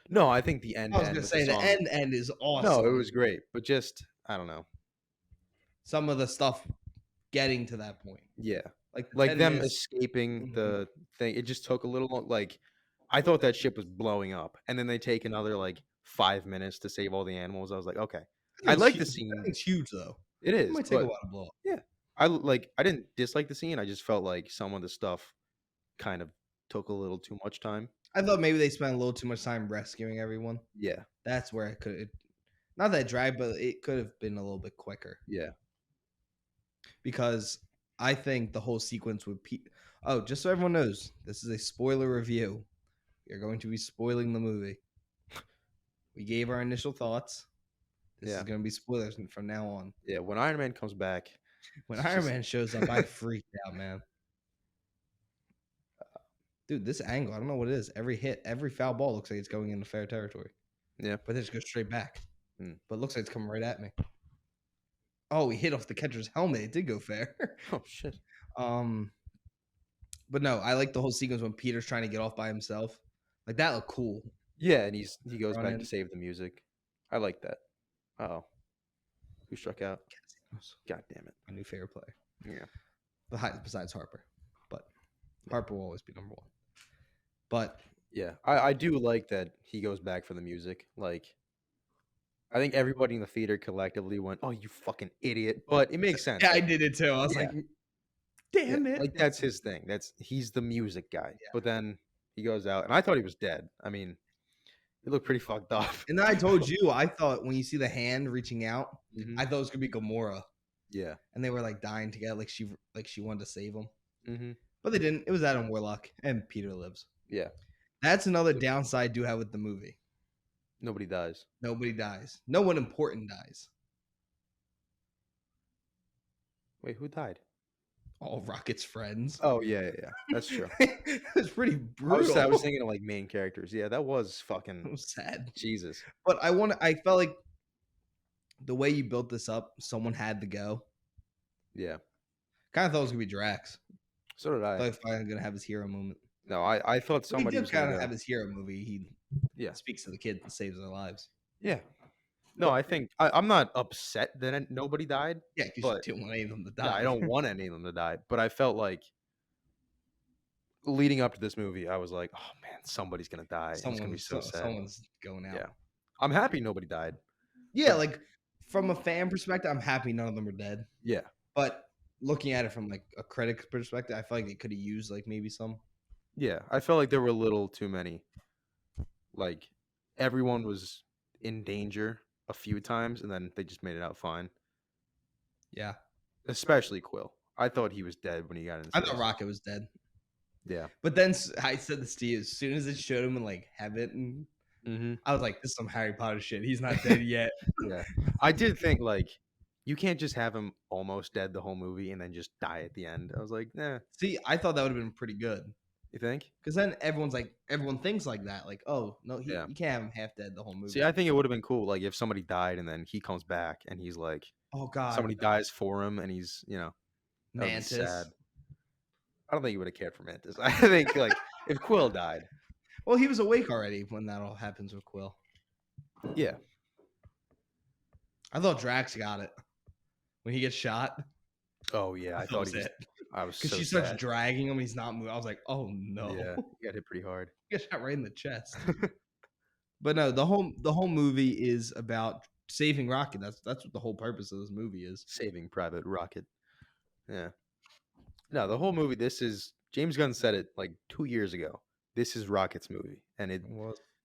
Speaker 2: No, I think the end.
Speaker 3: I was gonna say the end is awesome.
Speaker 2: No, it was great, but just I don't know.
Speaker 3: Some of the stuff getting to that point.
Speaker 2: Yeah,
Speaker 3: like
Speaker 2: them escaping the thing. It just took a little long. Like I thought that ship was blowing up, and then they take another like 5 minutes to save all the animals. I was like, okay, I like the scene.
Speaker 3: It's huge though.
Speaker 2: It is.
Speaker 3: It might take a while to blow up.
Speaker 2: Yeah, I didn't dislike the scene. I just felt like some of the stuff kind of took a little too much time.
Speaker 3: I thought maybe they spent a little too much time rescuing everyone.
Speaker 2: Yeah,
Speaker 3: that's where it could. Not that drive, but it could have been a little bit quicker.
Speaker 2: Yeah,
Speaker 3: because I think the whole sequence would. Oh, just so everyone knows, this is a spoiler review. We are going to be spoiling the movie. We gave our initial thoughts. This is going to be spoilers from now on.
Speaker 2: Yeah, when Iron Man comes back.
Speaker 3: When Iron Man shows up, I freaked out, man. Dude, this angle, I don't know what it is. Every hit, every foul ball looks like it's going into fair territory.
Speaker 2: Yeah.
Speaker 3: But it just goes straight back. But it looks like it's coming right at me. Oh, he hit off the catcher's helmet. It did go fair.
Speaker 2: Oh, shit.
Speaker 3: But no, I like the whole sequence when Peter's trying to get off by himself. Like, that looked cool.
Speaker 2: Yeah, and he goes back to save the music. I like that. Uh-oh. Who struck out? God damn it.
Speaker 3: My new favorite player.
Speaker 2: Yeah.
Speaker 3: Besides Harper. But Harper will always be number one. But
Speaker 2: yeah, I do like that he goes back for the music. Like, I think everybody in the theater collectively went, "Oh, you fucking idiot!" But it makes sense.
Speaker 3: Yeah, I did it too. I was like, "Damn it!"
Speaker 2: Like that's his thing. He's the music guy. Yeah. But then he goes out, and I thought he was dead. I mean, he looked pretty fucked up.
Speaker 3: And then I told you, I thought when you see the hand reaching out, I thought it was gonna be Gamora.
Speaker 2: Yeah.
Speaker 3: And they were like dying together, like she wanted to save him.
Speaker 2: Mm-hmm.
Speaker 3: But they didn't. It was Adam Warlock, and Peter lives.
Speaker 2: Yeah.
Speaker 3: That's another downside I do have with the movie.
Speaker 2: Nobody dies.
Speaker 3: Nobody dies. No one important dies.
Speaker 2: Wait, who died?
Speaker 3: All Rocket's friends.
Speaker 2: Oh, yeah. That's true.
Speaker 3: It's pretty brutal.
Speaker 2: I was thinking of like main characters. Yeah, that was fucking
Speaker 3: it was sad.
Speaker 2: Jesus.
Speaker 3: But I felt like the way you built this up, someone had to go. Yeah. Kind of thought it was going to be Drax.
Speaker 2: So did I.
Speaker 3: I thought he was finally going to have his hero moment.
Speaker 2: No, I thought somebody
Speaker 3: was kind of have his hero movie. He speaks to the kids and saves their lives.
Speaker 2: Yeah. No, I think I'm not upset that nobody died.
Speaker 3: Yeah, because you don't want any of them to die.
Speaker 2: Yeah, I don't want any of them to die. But I felt like leading up to this movie, I was like, oh man, somebody's gonna die. It's gonna be so sad.
Speaker 3: Someone's going out.
Speaker 2: Yeah. I'm happy nobody died.
Speaker 3: Yeah, like from a fan perspective, I'm happy none of them are dead.
Speaker 2: Yeah.
Speaker 3: But looking at it from like a critic perspective, I feel like they could have used like maybe some.
Speaker 2: Yeah, I felt like there were a little too many. Like everyone was in danger a few times, and then they just made it out fine.
Speaker 3: Yeah,
Speaker 2: especially Quill. I thought he was dead when he got in.
Speaker 3: I thought Rocket was dead.
Speaker 2: Yeah,
Speaker 3: but then I said this to you as soon as it showed him in like heaven. I was like, "This is some Harry Potter shit. He's not dead yet."
Speaker 2: Yeah, I did think like you can't just have him almost dead the whole movie and then just die at the end. I was like, nah.
Speaker 3: See, I thought that would have been pretty good.
Speaker 2: You think?
Speaker 3: Because then everyone thinks like that. Like, oh no, you can't have him half dead the whole movie.
Speaker 2: See, I think it would have been cool, like if somebody died and then he comes back and he's like,
Speaker 3: oh god,
Speaker 2: somebody dies for him and he's
Speaker 3: Mantis.
Speaker 2: Sad. I don't think he would have cared for Mantis. I think like if Quill died.
Speaker 3: Well, he was awake already when that all happens with Quill.
Speaker 2: Yeah.
Speaker 3: I thought Drax got it when he gets shot.
Speaker 2: Oh yeah, I thought he was. I was
Speaker 3: because she starts dragging him. He's not moving. I was like, oh no.
Speaker 2: Yeah, he got hit pretty hard.
Speaker 3: He got shot right in the chest. But no, the whole movie is about saving Rocket. That's what the whole purpose of this movie is.
Speaker 2: Saving Private Rocket. Yeah. No, the whole movie. This is James Gunn said it like 2 years ago. This is Rocket's movie, and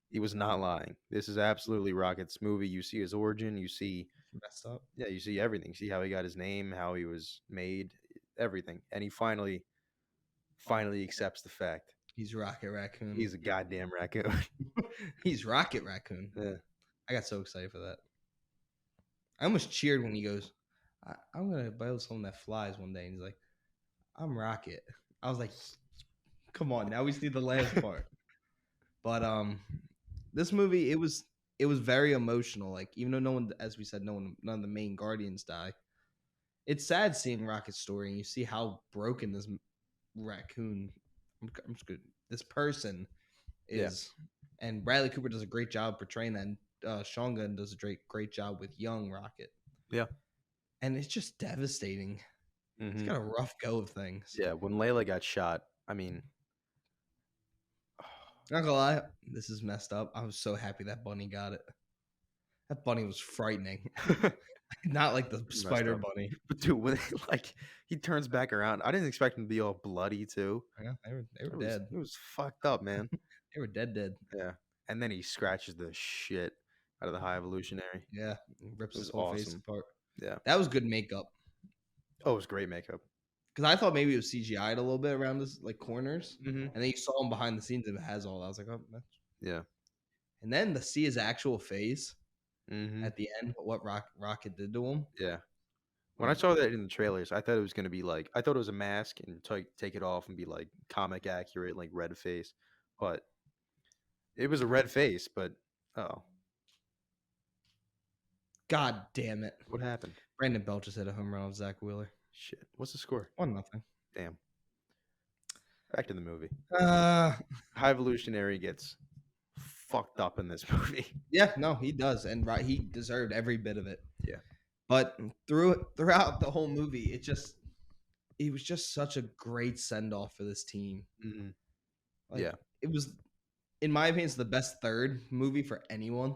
Speaker 2: he was not lying. This is absolutely Rocket's movie. You see his origin. You see,
Speaker 3: Messed up.
Speaker 2: yeah, you see everything. You see how he got his name, how he was made, everything, and he finally accepts the fact
Speaker 3: He's Rocket Raccoon.
Speaker 2: he's a goddamn raccoon.
Speaker 3: He's Rocket Raccoon.
Speaker 2: Yeah.
Speaker 3: I got so excited for that. I almost cheered when he goes, I'm going to build something that flies one day. And he's like, I'm Rocket. I was like, come on, now we see the last part. But this movie, it was very emotional. Like, even though no one, as we said, none of the main Guardians die. It's sad seeing Rocket's story, and you see how broken this raccoon, I'm just good, this person is. And Bradley Cooper does a great job portraying that. And Sean Gunn does a great job with young Rocket.
Speaker 2: Yeah.
Speaker 3: And it's just devastating.
Speaker 2: Mhm.
Speaker 3: He's got a rough go of things.
Speaker 2: Yeah, when Layla got shot, I mean,
Speaker 3: Not gonna lie, this is messed up. I was so happy that bunny got it. That bunny was frightening. Not like the spider
Speaker 2: up.
Speaker 3: bunny.
Speaker 2: But dude, when he turns back around, I didn't expect him to be all bloody too.
Speaker 3: Yeah, they were dead.
Speaker 2: It was fucked up, man.
Speaker 3: They were dead.
Speaker 2: Yeah, and then he scratches the shit out of the High Evolutionary.
Speaker 3: Yeah, rips
Speaker 2: It
Speaker 3: his
Speaker 2: was
Speaker 3: whole face
Speaker 2: awesome.
Speaker 3: apart.
Speaker 2: Yeah,
Speaker 3: That was good makeup.
Speaker 2: oh, it was great makeup.
Speaker 3: Because I thought maybe it was CGI'd a little bit around this like corners,
Speaker 2: Mm-hmm.
Speaker 3: and then you saw him behind the scenes and it has all that. I was like, oh, that's...
Speaker 2: Yeah.
Speaker 3: And then to see his actual face
Speaker 2: Mm-hmm.
Speaker 3: at the end, what Rocket did to him.
Speaker 2: Yeah. When I saw that in the trailers, I thought it was gonna be like I thought it was a mask and take it off and be like comic accurate, like red face, but it was a red face. But oh,
Speaker 3: God damn it!
Speaker 2: what happened?
Speaker 3: Brandon Belt just hit a home run off Zach Wheeler.
Speaker 2: Shit. What's the score?
Speaker 3: 1-0.
Speaker 2: Damn. Back to the movie.
Speaker 3: Uh,
Speaker 2: High Evolutionary gets fucked up in this movie.
Speaker 3: yeah, no, he does, and he deserved every bit of it.
Speaker 2: Yeah.
Speaker 3: But throughout the whole movie, it was just such a great send off for this team.
Speaker 2: Mm-hmm.
Speaker 3: Like,
Speaker 2: Yeah.
Speaker 3: It was, in my opinion, it's the best third movie for anyone.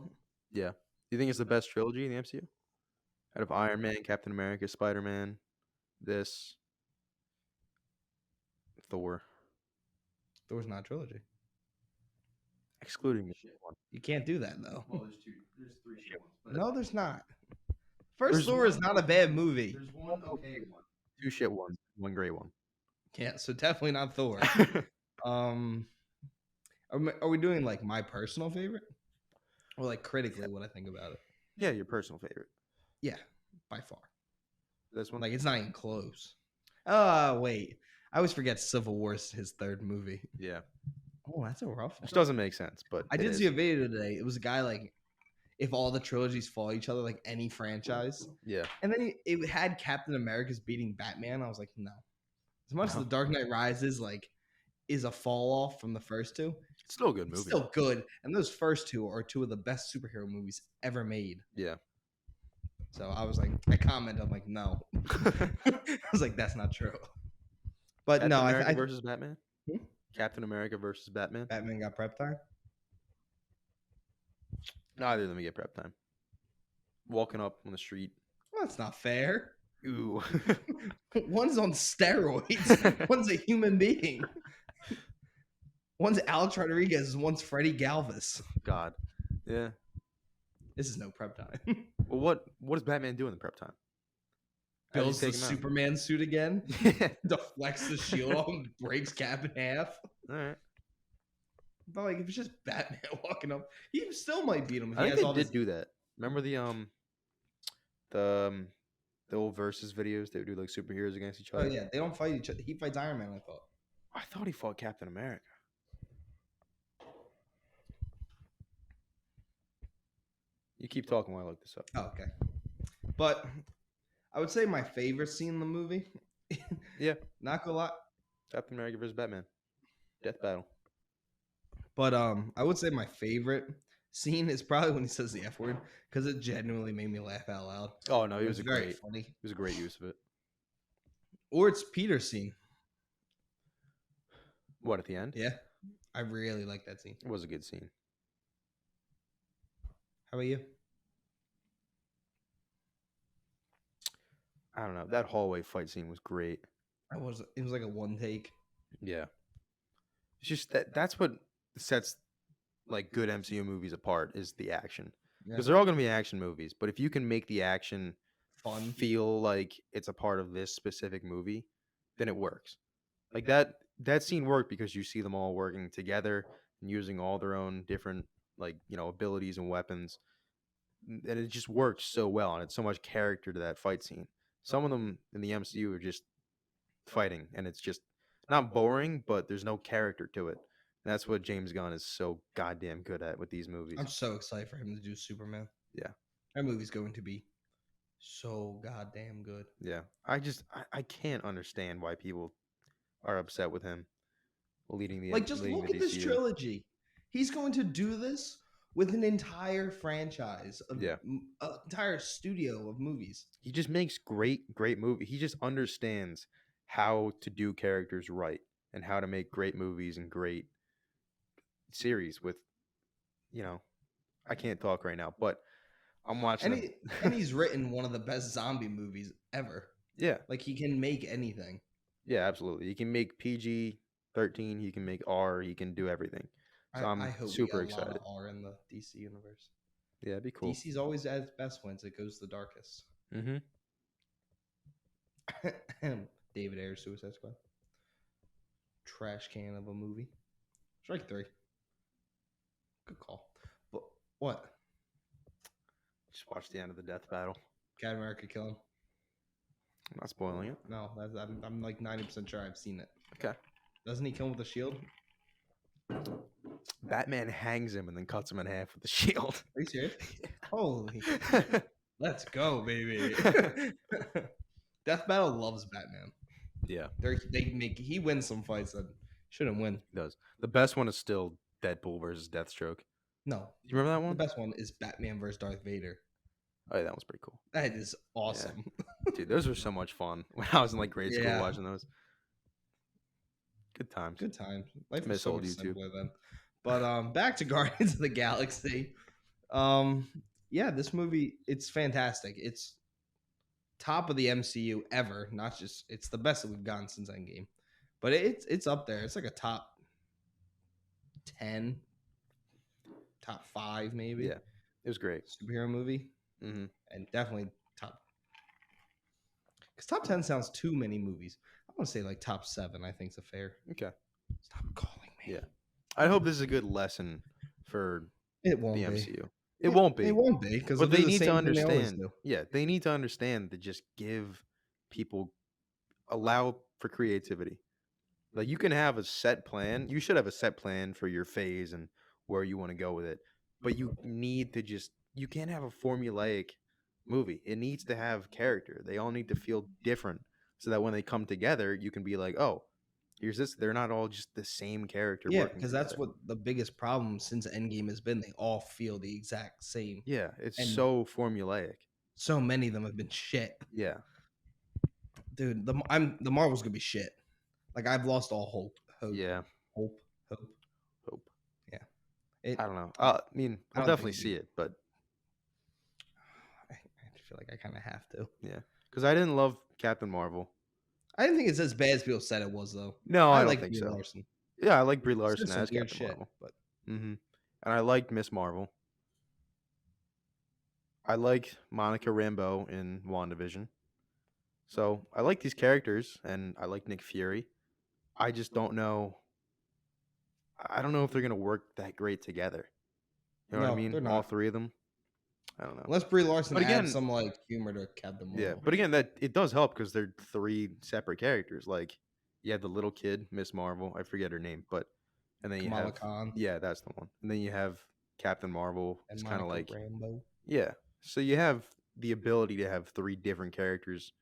Speaker 2: Yeah. Do you think it's the best trilogy in the MCU? Out of Iron Man, Captain America, Spider-Man, this, Thor,
Speaker 3: Thor's not a trilogy.
Speaker 2: excluding the shit one.
Speaker 3: You can't do that though.
Speaker 4: Well, there's three shit ones.
Speaker 3: No, there's not. First
Speaker 2: There's
Speaker 3: Thor is not a bad movie.
Speaker 4: There's one okay one.
Speaker 2: 2 shit ones, 1 great one.
Speaker 3: Yeah, so definitely not Thor. Are we doing like my personal favorite, or like critically what I think about it?
Speaker 2: Yeah, your personal favorite.
Speaker 3: Yeah, by far.
Speaker 2: This one?
Speaker 3: Like it's not even close. Wait, I always forget Civil War's his third movie.
Speaker 2: Yeah.
Speaker 3: Oh, that's a rough one.
Speaker 2: Which doesn't make sense, but
Speaker 3: I did see a video today. It was a guy like, if all the trilogies follow each other, like any franchise,
Speaker 2: Yeah.
Speaker 3: and then it had Captain America's beating Batman. I was like, no. As much as
Speaker 2: No.
Speaker 3: The Dark Knight Rises like is a fall off from the first two,
Speaker 2: It's still a good movie.
Speaker 3: it's still good. And those first two are two of the best superhero movies ever made.
Speaker 2: Yeah.
Speaker 3: So I was like, I commented, I'm like, no. I was like, that's not true. But
Speaker 2: Captain
Speaker 3: no,
Speaker 2: America
Speaker 3: I
Speaker 2: versus Batman?
Speaker 3: Hmm?
Speaker 2: Captain America versus Batman?
Speaker 3: Batman got prep time.
Speaker 2: Neither of them get prep time. Walking up on the street.
Speaker 3: Well, that's not fair.
Speaker 2: Ooh.
Speaker 3: One's on steroids. One's a human being. One's Alex Rodriguez. One's Freddie Galvis.
Speaker 2: God. Yeah.
Speaker 3: This is no prep time.
Speaker 2: Well, what does Batman do in the prep time? How does
Speaker 3: Builds
Speaker 2: he
Speaker 3: the
Speaker 2: take him out?
Speaker 3: Superman suit again.
Speaker 2: Yeah.
Speaker 3: Deflects the shield off and breaks Cap in half.
Speaker 2: All right.
Speaker 3: But like, if it's just Batman walking up, he still might beat him. If
Speaker 2: I
Speaker 3: he
Speaker 2: think
Speaker 3: has
Speaker 2: they
Speaker 3: all
Speaker 2: did
Speaker 3: this...
Speaker 2: do that. Remember the old versus videos? They would do like superheroes against each
Speaker 3: Oh
Speaker 2: other.
Speaker 3: yeah, they don't fight each other. He fights Iron Man. I thought.
Speaker 2: I thought he fought Captain America. You keep talking while I look this up.
Speaker 3: Oh, okay. But I would say my favorite scene in the movie.
Speaker 2: Yeah.
Speaker 3: Not gonna lie.
Speaker 2: Captain America versus Batman. Death battle.
Speaker 3: But I would say my favorite scene is probably when he says the F word, because it genuinely made me laugh out loud.
Speaker 2: Oh no,
Speaker 3: It was very funny.
Speaker 2: It was a great use of it.
Speaker 3: Or it's Peter's scene.
Speaker 2: What at the end?
Speaker 3: Yeah, I really like that scene.
Speaker 2: It was a good scene.
Speaker 3: How about you?
Speaker 2: I don't know. That hallway fight scene was great.
Speaker 3: It was like a one take.
Speaker 2: Yeah. It's just that's what sets like good MCU movies apart is the action.
Speaker 3: Yeah.
Speaker 2: Because they're all going to be action movies, but if you can make the action
Speaker 3: Fun.
Speaker 2: feel like it's a part of this specific movie, then it works. Like that scene worked because you see them all working together and using all their own different abilities and weapons, and it just worked so well, and it's so much character to that fight scene. Some of them in the MCU are just fighting, and it's just not boring, but there's no character to it. And that's what James Gunn is so goddamn good at with these movies.
Speaker 3: I'm so excited for him to do Superman.
Speaker 2: Yeah.
Speaker 3: That movie's going to be so goddamn good.
Speaker 2: Yeah. I can't understand why people are upset with him leading the
Speaker 3: Just
Speaker 2: leading
Speaker 3: look
Speaker 2: the
Speaker 3: at this
Speaker 2: DCU.
Speaker 3: trilogy. He's going to do this with an entire franchise of
Speaker 2: Yeah.
Speaker 3: an entire studio of movies.
Speaker 2: He just makes great movies. He just understands how to do characters right and how to make great movies and great series with, I can't talk right now, but I'm watching
Speaker 3: And, and he's written one of the best zombie movies ever.
Speaker 2: Yeah.
Speaker 3: Like, he can make anything.
Speaker 2: Yeah, absolutely. He can make PG-13, he can make R, he can do everything. So
Speaker 3: I hope
Speaker 2: super
Speaker 3: we get a lot
Speaker 2: excited.
Speaker 3: of R in the DC universe.
Speaker 2: Yeah, it'd be cool.
Speaker 3: DC's always at its best when it goes the darkest.
Speaker 2: Mm-hmm.
Speaker 3: David Ayer's Suicide Squad. Trash can of a movie. Strike 3. Good call. But what?
Speaker 2: Just watch the end of the death battle.
Speaker 3: Captain America kill him?
Speaker 2: I'm not spoiling it.
Speaker 3: No, I'm like 90% sure I've seen it.
Speaker 2: Okay.
Speaker 3: Doesn't he kill him with a shield?
Speaker 2: Batman hangs him and then cuts him in half with the shield.
Speaker 3: Are you serious? Holy. Let's go, baby. Death Battle loves Batman.
Speaker 2: Yeah,
Speaker 3: He wins some fights that shouldn't win.
Speaker 2: he does. The best one is still Deadpool versus Deathstroke.
Speaker 3: No.
Speaker 2: You remember that
Speaker 3: The
Speaker 2: one?
Speaker 3: best one is Batman versus Darth Vader.
Speaker 2: Oh, yeah, that was pretty cool.
Speaker 3: That is awesome.
Speaker 2: Dude, those were so much fun when I was in like grade school
Speaker 3: Yeah.
Speaker 2: watching those. Good times.
Speaker 3: Good times. Life was
Speaker 2: Miss
Speaker 3: so
Speaker 2: old
Speaker 3: much
Speaker 2: YouTube.
Speaker 3: simpler then. But back to Guardians of the Galaxy. Yeah, this movie, it's fantastic. It's top of the MCU ever. Not just it's the best that we've gotten since Endgame. But it's up there. It's like a top 10, top 5 maybe.
Speaker 2: Yeah, it was great.
Speaker 3: Superhero movie.
Speaker 2: Mm-hmm.
Speaker 3: And definitely top. Because top 10 sounds too many movies. I want to say like top 7, I think is a fair.
Speaker 2: Okay.
Speaker 3: Stop calling me.
Speaker 2: Yeah. I hope this is a good lesson for
Speaker 3: It won't
Speaker 2: the
Speaker 3: be.
Speaker 2: MCU. It won't be.
Speaker 3: It won't be because
Speaker 2: But they need to understand. Yeah, they need to understand to just give people allow for creativity. Like you can have a set plan. You should have a set plan for your phase and where you want to go with it. But you need to you can't have a formulaic movie. It needs to have character. They all need to feel different so that when they come together, you can be like, "Oh, here's this." They're not all just the same character.
Speaker 3: Yeah,
Speaker 2: working
Speaker 3: because that's
Speaker 2: together.
Speaker 3: what the biggest problem since Endgame has been. They all feel the exact same.
Speaker 2: Yeah, it's
Speaker 3: and-
Speaker 2: so formulaic.
Speaker 3: So many of them have been shit.
Speaker 2: Yeah.
Speaker 3: Dude, the Marvel's gonna be shit. Like I've lost all hope.
Speaker 2: Yeah.
Speaker 3: Hope. Yeah.
Speaker 2: I don't know. I mean,
Speaker 3: I
Speaker 2: I'll
Speaker 3: don't
Speaker 2: definitely
Speaker 3: think
Speaker 2: see it, but
Speaker 3: I feel like I kind of have to.
Speaker 2: yeah, because I didn't love Captain Marvel.
Speaker 3: I didn't think it's as bad as people said it was, though.
Speaker 2: No, I don't
Speaker 3: like
Speaker 2: think
Speaker 3: Brie
Speaker 2: so.
Speaker 3: Larson.
Speaker 2: Yeah, I like Brie
Speaker 3: She did
Speaker 2: Larson
Speaker 3: some
Speaker 2: as
Speaker 3: weird
Speaker 2: Captain Marvel.
Speaker 3: but
Speaker 2: Mm-hmm. And I liked Miss Marvel. I liked Monica Rambeau in WandaVision. So I like these characters, and I like Nick Fury. I just don't know. I don't know if they're gonna work that great together. You know what I
Speaker 3: No,
Speaker 2: mean?
Speaker 3: they're
Speaker 2: All
Speaker 3: not.
Speaker 2: three of them. I don't know.
Speaker 3: unless Brie Larson
Speaker 2: But again-
Speaker 3: adds some like humor to Captain Marvel.
Speaker 2: Yeah, but again, that it does help because they're three separate characters. Like you have the little kid, Miss Marvel. I forget her name, but and then you
Speaker 3: Kamala
Speaker 2: have
Speaker 3: Khan
Speaker 2: yeah, that's the one. And then you have Captain Marvel.
Speaker 3: and
Speaker 2: It's kind of
Speaker 3: Monica
Speaker 2: like
Speaker 3: Rambeau.
Speaker 2: yeah. So you have the ability to have three different characters,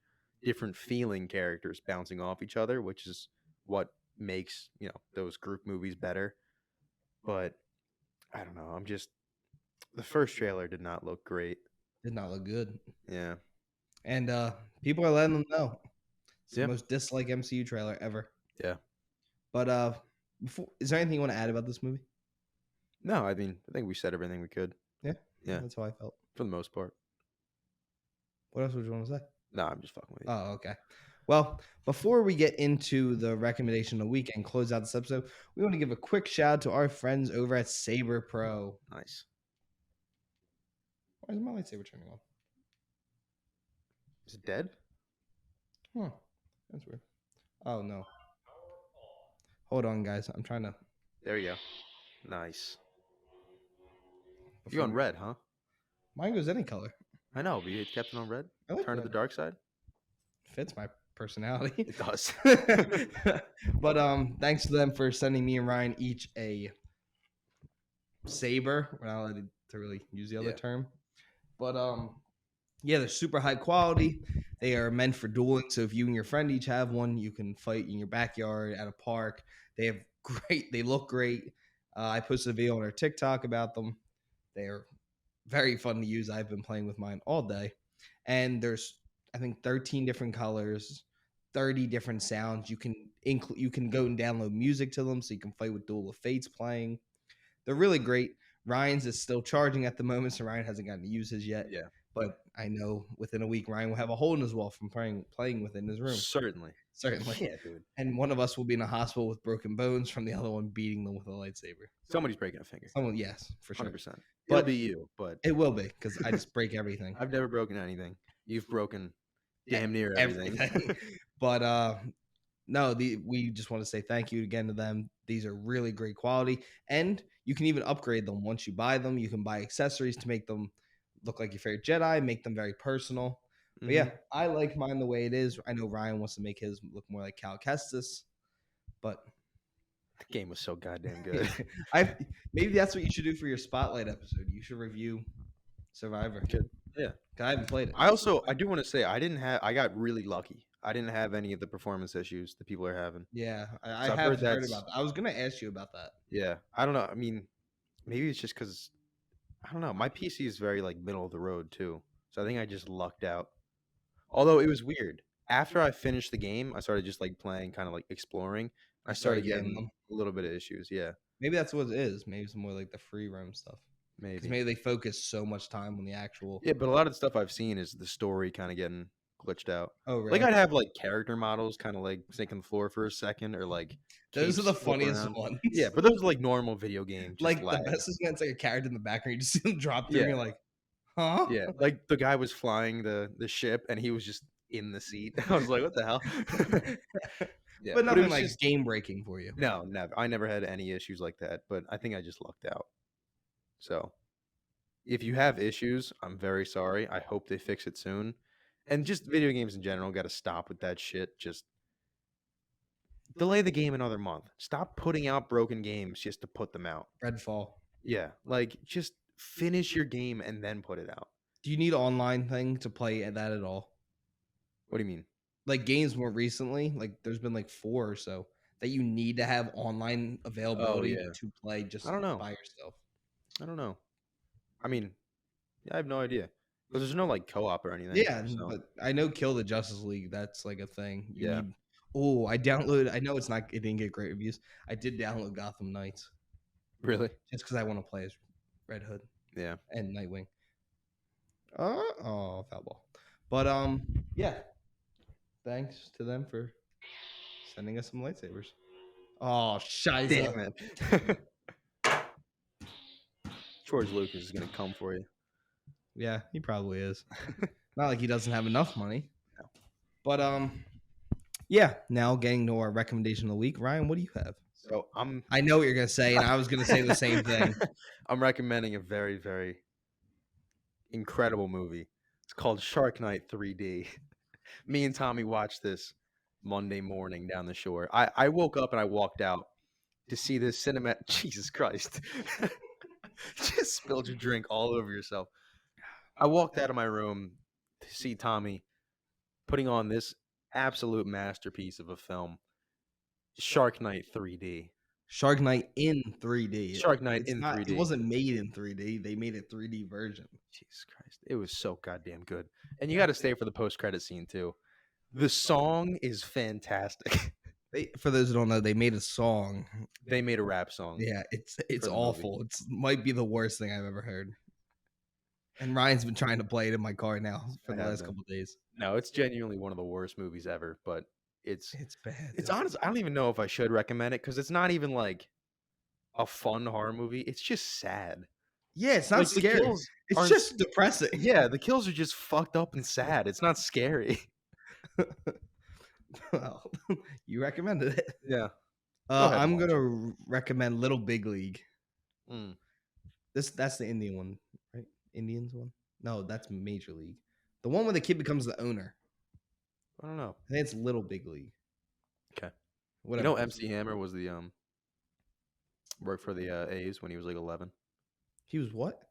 Speaker 2: different feeling characters bouncing off each other, which is what makes those group movies better. But I don't know. I'm just the first trailer did not look great.
Speaker 3: Did not look good.
Speaker 2: Yeah.
Speaker 3: And people are letting them know. It's
Speaker 2: Yeah.
Speaker 3: the most disliked MCU trailer ever.
Speaker 2: Yeah.
Speaker 3: But is there anything you want to add about this movie?
Speaker 2: No, I mean, I think we said everything we could. Yeah.
Speaker 3: That's how I felt.
Speaker 2: For the most part.
Speaker 3: What else would you want to say?
Speaker 2: No, I'm just fucking with you.
Speaker 3: Oh, okay. Well, before we get into the recommendation of the week and close out this episode, we want to give a quick shout out to our friends over at Saber Pro.
Speaker 2: Nice.
Speaker 3: Why is my lightsaber turning on?
Speaker 2: Is it dead?
Speaker 3: Huh. That's weird. Oh, no. Hold on, guys. I'm trying to...
Speaker 2: There you go. Nice. You're on red, huh?
Speaker 3: Mine goes any color.
Speaker 2: I know, but you kept it on red.
Speaker 3: I like
Speaker 2: Turn to
Speaker 3: red.
Speaker 2: the dark side.
Speaker 3: Fits my personality.
Speaker 2: It does.
Speaker 3: But thanks to them for sending me and Ryan each a saber. We're not allowed to really use the other
Speaker 2: Yeah.
Speaker 3: term. But yeah, they're super high quality. They are meant for dueling. So if you and your friend each have one, you can fight in your backyard at a park. They look great. I posted a video on our TikTok about them. They are very fun to use. I've been playing with mine all day. And there's, I think, 13 different colors, 30 different sounds. You can go and download music to them so you can fight with Duel of Fates playing. They're really great. Ryan's is still charging at the moment, so Ryan hasn't gotten to use his yet.
Speaker 2: Yeah.
Speaker 3: But I know within a week, Ryan will have a hole in his wall from playing within his room.
Speaker 2: Certainly.
Speaker 3: Certainly.
Speaker 2: Yeah, dude.
Speaker 3: And one of us will be in a hospital with broken bones from the other one beating them with a lightsaber.
Speaker 2: Somebody's breaking a finger.
Speaker 3: Someone, yes, for sure.
Speaker 2: 100%.
Speaker 3: But-
Speaker 2: It'll be you, but
Speaker 3: It will be because I just break everything.
Speaker 2: I've never broken anything. You've broken damn near everything.
Speaker 3: But no, we just want to say thank you again to them. These are really great quality, and you can even upgrade them once you buy them. You can buy accessories to make them look like your favorite Jedi, make them very personal. But yeah, I like mine the way it is. I know Ryan wants to make his look more like Cal Kestis, but
Speaker 2: The game was so goddamn good.
Speaker 3: maybe that's what you should do for your spotlight episode. You should review Survivor.
Speaker 2: Good. Yeah.
Speaker 3: 'Cause I haven't played it.
Speaker 2: I do want to say I got really lucky. I didn't have any of the performance issues that people are having.
Speaker 3: Yeah, I
Speaker 2: So I've
Speaker 3: have
Speaker 2: heard
Speaker 3: heard
Speaker 2: that's-
Speaker 3: about that. I was gonna ask you about that.
Speaker 2: Yeah. I don't know. I mean, maybe it's just because I don't know. My PC is very like middle of the road too. So I think I just lucked out. Although it was weird. After I finished the game, I started just like playing, kind of like exploring. I started
Speaker 3: getting
Speaker 2: getting
Speaker 3: them.
Speaker 2: a little bit of issues. Yeah.
Speaker 3: Maybe that's what it is. Maybe it's more like the free roam stuff.
Speaker 2: Maybe.
Speaker 3: Because maybe they focus so much time on the actual.
Speaker 2: Yeah, but a lot of the stuff I've seen is the story kind of getting glitched out.
Speaker 3: Oh, really?
Speaker 2: Like I'd have like character models kind of like snaking the floor for a second, or like
Speaker 3: Those are the
Speaker 2: capes flip
Speaker 3: funniest
Speaker 2: around.
Speaker 3: ones.
Speaker 2: Yeah, but those are like normal video games.
Speaker 3: like the best is when it's like a character in the background. You just see them drop through, and
Speaker 2: Yeah.
Speaker 3: you're like, huh?
Speaker 2: Yeah, like the guy was flying the ship, and he was just in the seat. I was like, what the hell? Yeah,
Speaker 3: But
Speaker 2: it
Speaker 3: nothing
Speaker 2: was
Speaker 3: like
Speaker 2: just-
Speaker 3: game breaking for you.
Speaker 2: No, never. I never had any issues like that, but I think I just lucked out. So, if you have issues, I'm very sorry. I hope they fix it soon. And just video games in general got to stop with that shit. Just delay the game another month. Stop putting out broken games just to put them out.
Speaker 3: Redfall.
Speaker 2: Yeah, like just finish your game and then put it out.
Speaker 3: Do you need an online thing to play that at all?
Speaker 2: What do you mean?
Speaker 3: Like games more recently, like there's been like 4 or so that you need to have online availability
Speaker 2: yeah.
Speaker 3: to play just
Speaker 2: I don't know.
Speaker 3: by yourself.
Speaker 2: I don't know. I mean, yeah, I have no idea. Because there's no like co-op or anything.
Speaker 3: Yeah,
Speaker 2: so-
Speaker 3: but I know Kill the Justice League. That's like a thing.
Speaker 2: Yeah.
Speaker 3: I downloaded. I know it's not. It didn't get great reviews. I did download Gotham Knights
Speaker 2: Really?
Speaker 3: just because I want to play as Red Hood
Speaker 2: Yeah.
Speaker 3: and Nightwing. Foul ball. But yeah. Thanks to them for sending us some lightsabers. Oh, shiza.
Speaker 2: Damn it. George Lucas is gonna come for you.
Speaker 3: Yeah, he probably is. Not like he doesn't have enough money.
Speaker 2: No.
Speaker 3: But yeah. Now getting to our recommendation of the week, Ryan, what do you have?
Speaker 2: So I'm
Speaker 3: I know what you're gonna say, and I was gonna say the same thing.
Speaker 2: I'm recommending a very, very incredible movie. It's called Shark Night 3D. Me and Tommy watched this Monday morning down the shore. I woke up and I walked out to see this cinematic. Jesus Christ. Just spilled your drink all over yourself. I walked out of my room to see Tommy putting on this absolute masterpiece of a film, Shark Night 3D.
Speaker 3: Shark Night in 3D.
Speaker 2: Shark Night
Speaker 3: It's
Speaker 2: in
Speaker 3: not-
Speaker 2: 3D.
Speaker 3: It wasn't made in 3D. They made a 3D version.
Speaker 2: Jesus Christ. It was so goddamn good. And you got to stay for the post-credit scene too. The song is fantastic.
Speaker 3: For those who don't know, they made a song.
Speaker 2: They made a rap song.
Speaker 3: Yeah, it's
Speaker 2: the movie.
Speaker 3: awful. It might be the worst thing I've ever heard. And Ryan's been trying to play it in my car now for
Speaker 2: I
Speaker 3: the
Speaker 2: have
Speaker 3: last
Speaker 2: been.
Speaker 3: couple of days.
Speaker 2: No, it's genuinely one of the worst movies ever. But it's
Speaker 3: It's bad.
Speaker 2: honest. I don't even know if I should recommend it because it's not even like a fun horror movie. It's just sad.
Speaker 3: Yeah, it's not
Speaker 2: Like, the
Speaker 3: scary.
Speaker 2: kills
Speaker 3: It's
Speaker 2: aren't
Speaker 3: just depressing.
Speaker 2: Yeah, the kills are just fucked up and sad. It's not scary.
Speaker 3: Well, you recommended it.
Speaker 2: Yeah. Go ahead and
Speaker 3: I'm
Speaker 2: watch
Speaker 3: gonna recommend Little Big League.
Speaker 2: Mm.
Speaker 3: That's the Indian one, right? Indians one? No, that's Major League. The one where the kid becomes the owner.
Speaker 2: I don't know.
Speaker 3: I think it's Little Big League.
Speaker 2: Okay.
Speaker 3: Whatever.
Speaker 2: You know, MC Hammer was the worked for the A's when he was like 11.
Speaker 3: He was what?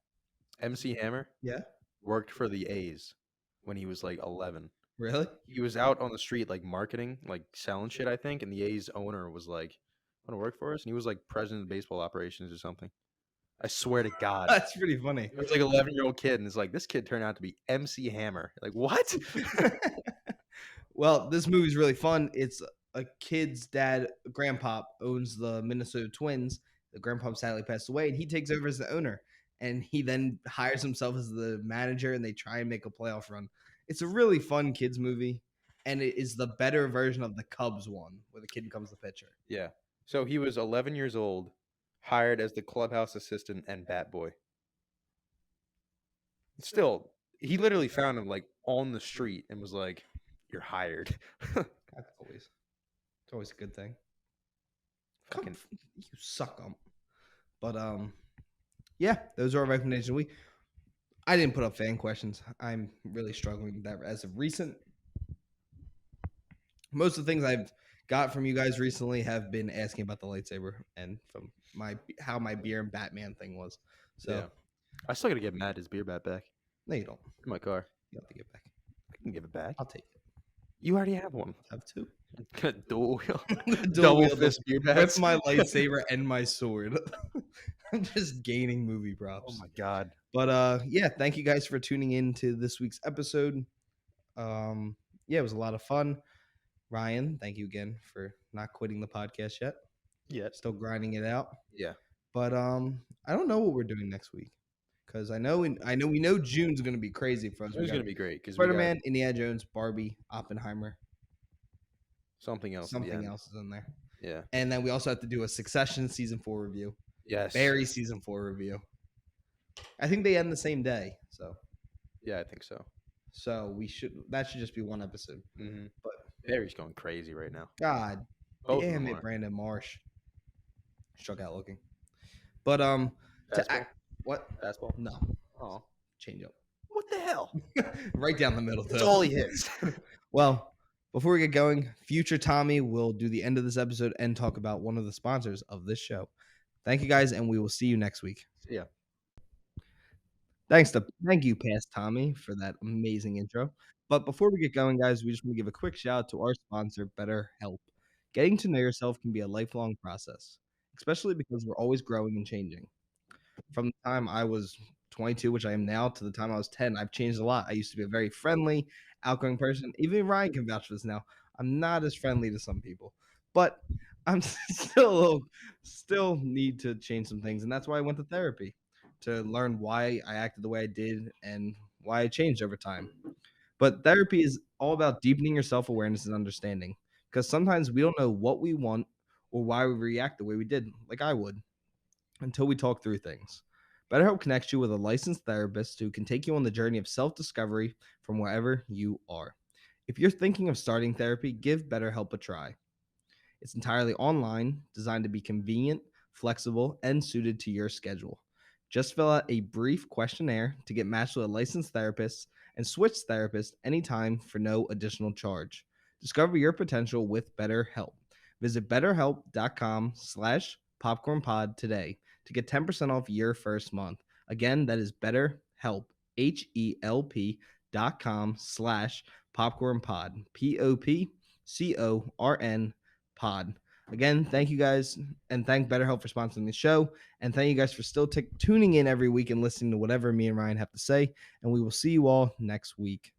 Speaker 2: MC Hammer
Speaker 3: Yeah.
Speaker 2: worked for the A's when he was like 11.
Speaker 3: Really?
Speaker 2: He was out on the street like marketing, like selling shit, I think, and the A's owner was like, "Want to work for us?" And he was like president of baseball operations or something. I swear to God.
Speaker 3: That's pretty funny.
Speaker 2: It was like an 11-year-old kid, and it's like, this kid turned out to be MC Hammer. Like, what?
Speaker 3: Well, this movie's really fun. It's a kid's dad, grandpa, owns the Minnesota Twins. The grandpa sadly passed away, and he takes over as the owner. And he then hires himself as the manager, and they try and make a playoff run. It's a really fun kids movie, and it is the better version of the Cubs one, where the kid becomes the pitcher.
Speaker 2: Yeah. So he was 11 years old, hired as the clubhouse assistant and bat boy. Still, he literally found him like on the street and was like, "You're hired."
Speaker 3: That's always a good thing.
Speaker 2: Fucking
Speaker 3: You suck 'em. But yeah, those are our recommendations. I didn't put up fan questions. I'm really struggling with that as of recent. Most of the things I've got from you guys recently have been asking about the lightsaber and from how my beer and Batman thing was. So
Speaker 2: Yeah. I still gotta get Matt his beer bat back
Speaker 3: no, you don't.
Speaker 2: in my car.
Speaker 3: You have to get back.
Speaker 2: I can give it back.
Speaker 3: I'll take it.
Speaker 2: You already have one.
Speaker 3: I have two.
Speaker 2: Dual wheel.
Speaker 3: Dual
Speaker 2: Double
Speaker 3: wield
Speaker 2: fist beer
Speaker 3: with
Speaker 2: bats.
Speaker 3: my lightsaber and my sword. I'm just gaining movie props.
Speaker 2: Oh my god.
Speaker 3: But yeah, thank you guys for tuning in to this week's episode. Yeah, it was a lot of fun. Ryan, thank you again for not quitting the podcast yet.
Speaker 2: Yeah.
Speaker 3: Still grinding it out.
Speaker 2: Yeah.
Speaker 3: But I don't know what we're doing next week. Because we know June's gonna be crazy for us.
Speaker 2: It's gonna be great because
Speaker 3: Spider-Man, Indiana Jones, Barbie, Oppenheimer.
Speaker 2: something else.
Speaker 3: Something else is in there.
Speaker 2: Yeah.
Speaker 3: And then we also have to do a Succession season 4 review.
Speaker 2: Yes.
Speaker 3: Barry season 4 review. I think they end the same day.
Speaker 2: Yeah, I think so.
Speaker 3: So that should just be one episode.
Speaker 2: Mm-hmm.
Speaker 3: But
Speaker 2: Barry's going crazy right now.
Speaker 3: God
Speaker 2: Both of
Speaker 3: damn
Speaker 2: them
Speaker 3: it,
Speaker 2: are.
Speaker 3: Brandon Marsh. Struck out looking. But
Speaker 2: Fastball?
Speaker 3: what?
Speaker 2: Fastball?
Speaker 3: No.
Speaker 2: Oh.
Speaker 3: Change up.
Speaker 2: What the hell?
Speaker 3: Right down the middle.
Speaker 2: That's
Speaker 3: though.
Speaker 2: all he hits.
Speaker 3: Well, before we get going, future Tommy will do the end of this episode and talk about one of the sponsors of this show. Thank you guys, and we will see you next week.
Speaker 2: See ya.
Speaker 3: Thank you, Past Tommy, for that amazing intro. But before we get going, guys, we just want to give a quick shout out to our sponsor, BetterHelp. Getting to know yourself can be a lifelong process, especially because we're always growing and changing. From the time I was 22, which I am now, to the time I was 10, I've changed a lot. I used to be a very friendly, outgoing person. Even Ryan can vouch for this now. I'm not as friendly to some people, but I'm still need to change some things, and that's why I went to therapy, to learn why I acted the way I did and why I changed over time. But therapy is all about deepening your self-awareness and understanding, because sometimes we don't know what we want or why we react the way we did, like I would, until we talk through things. BetterHelp connects you with a licensed therapist who can take you on the journey of self-discovery from wherever you are. If you're thinking of starting therapy, give BetterHelp a try. It's entirely online, designed to be convenient, flexible, and suited to your schedule. Just fill out a brief questionnaire to get matched with a licensed therapist and switch therapists anytime for no additional charge. Discover your potential with BetterHelp. Visit betterhelp.com/popcornpod today to get 10% off your first month. Again, that is BetterHelp, HELP.com/popcornpod, POPCORN pod. Again, thank you guys, and thank BetterHelp for sponsoring the show, and thank you guys for still tuning in every week and listening to whatever me and Ryan have to say, and we will see you all next week.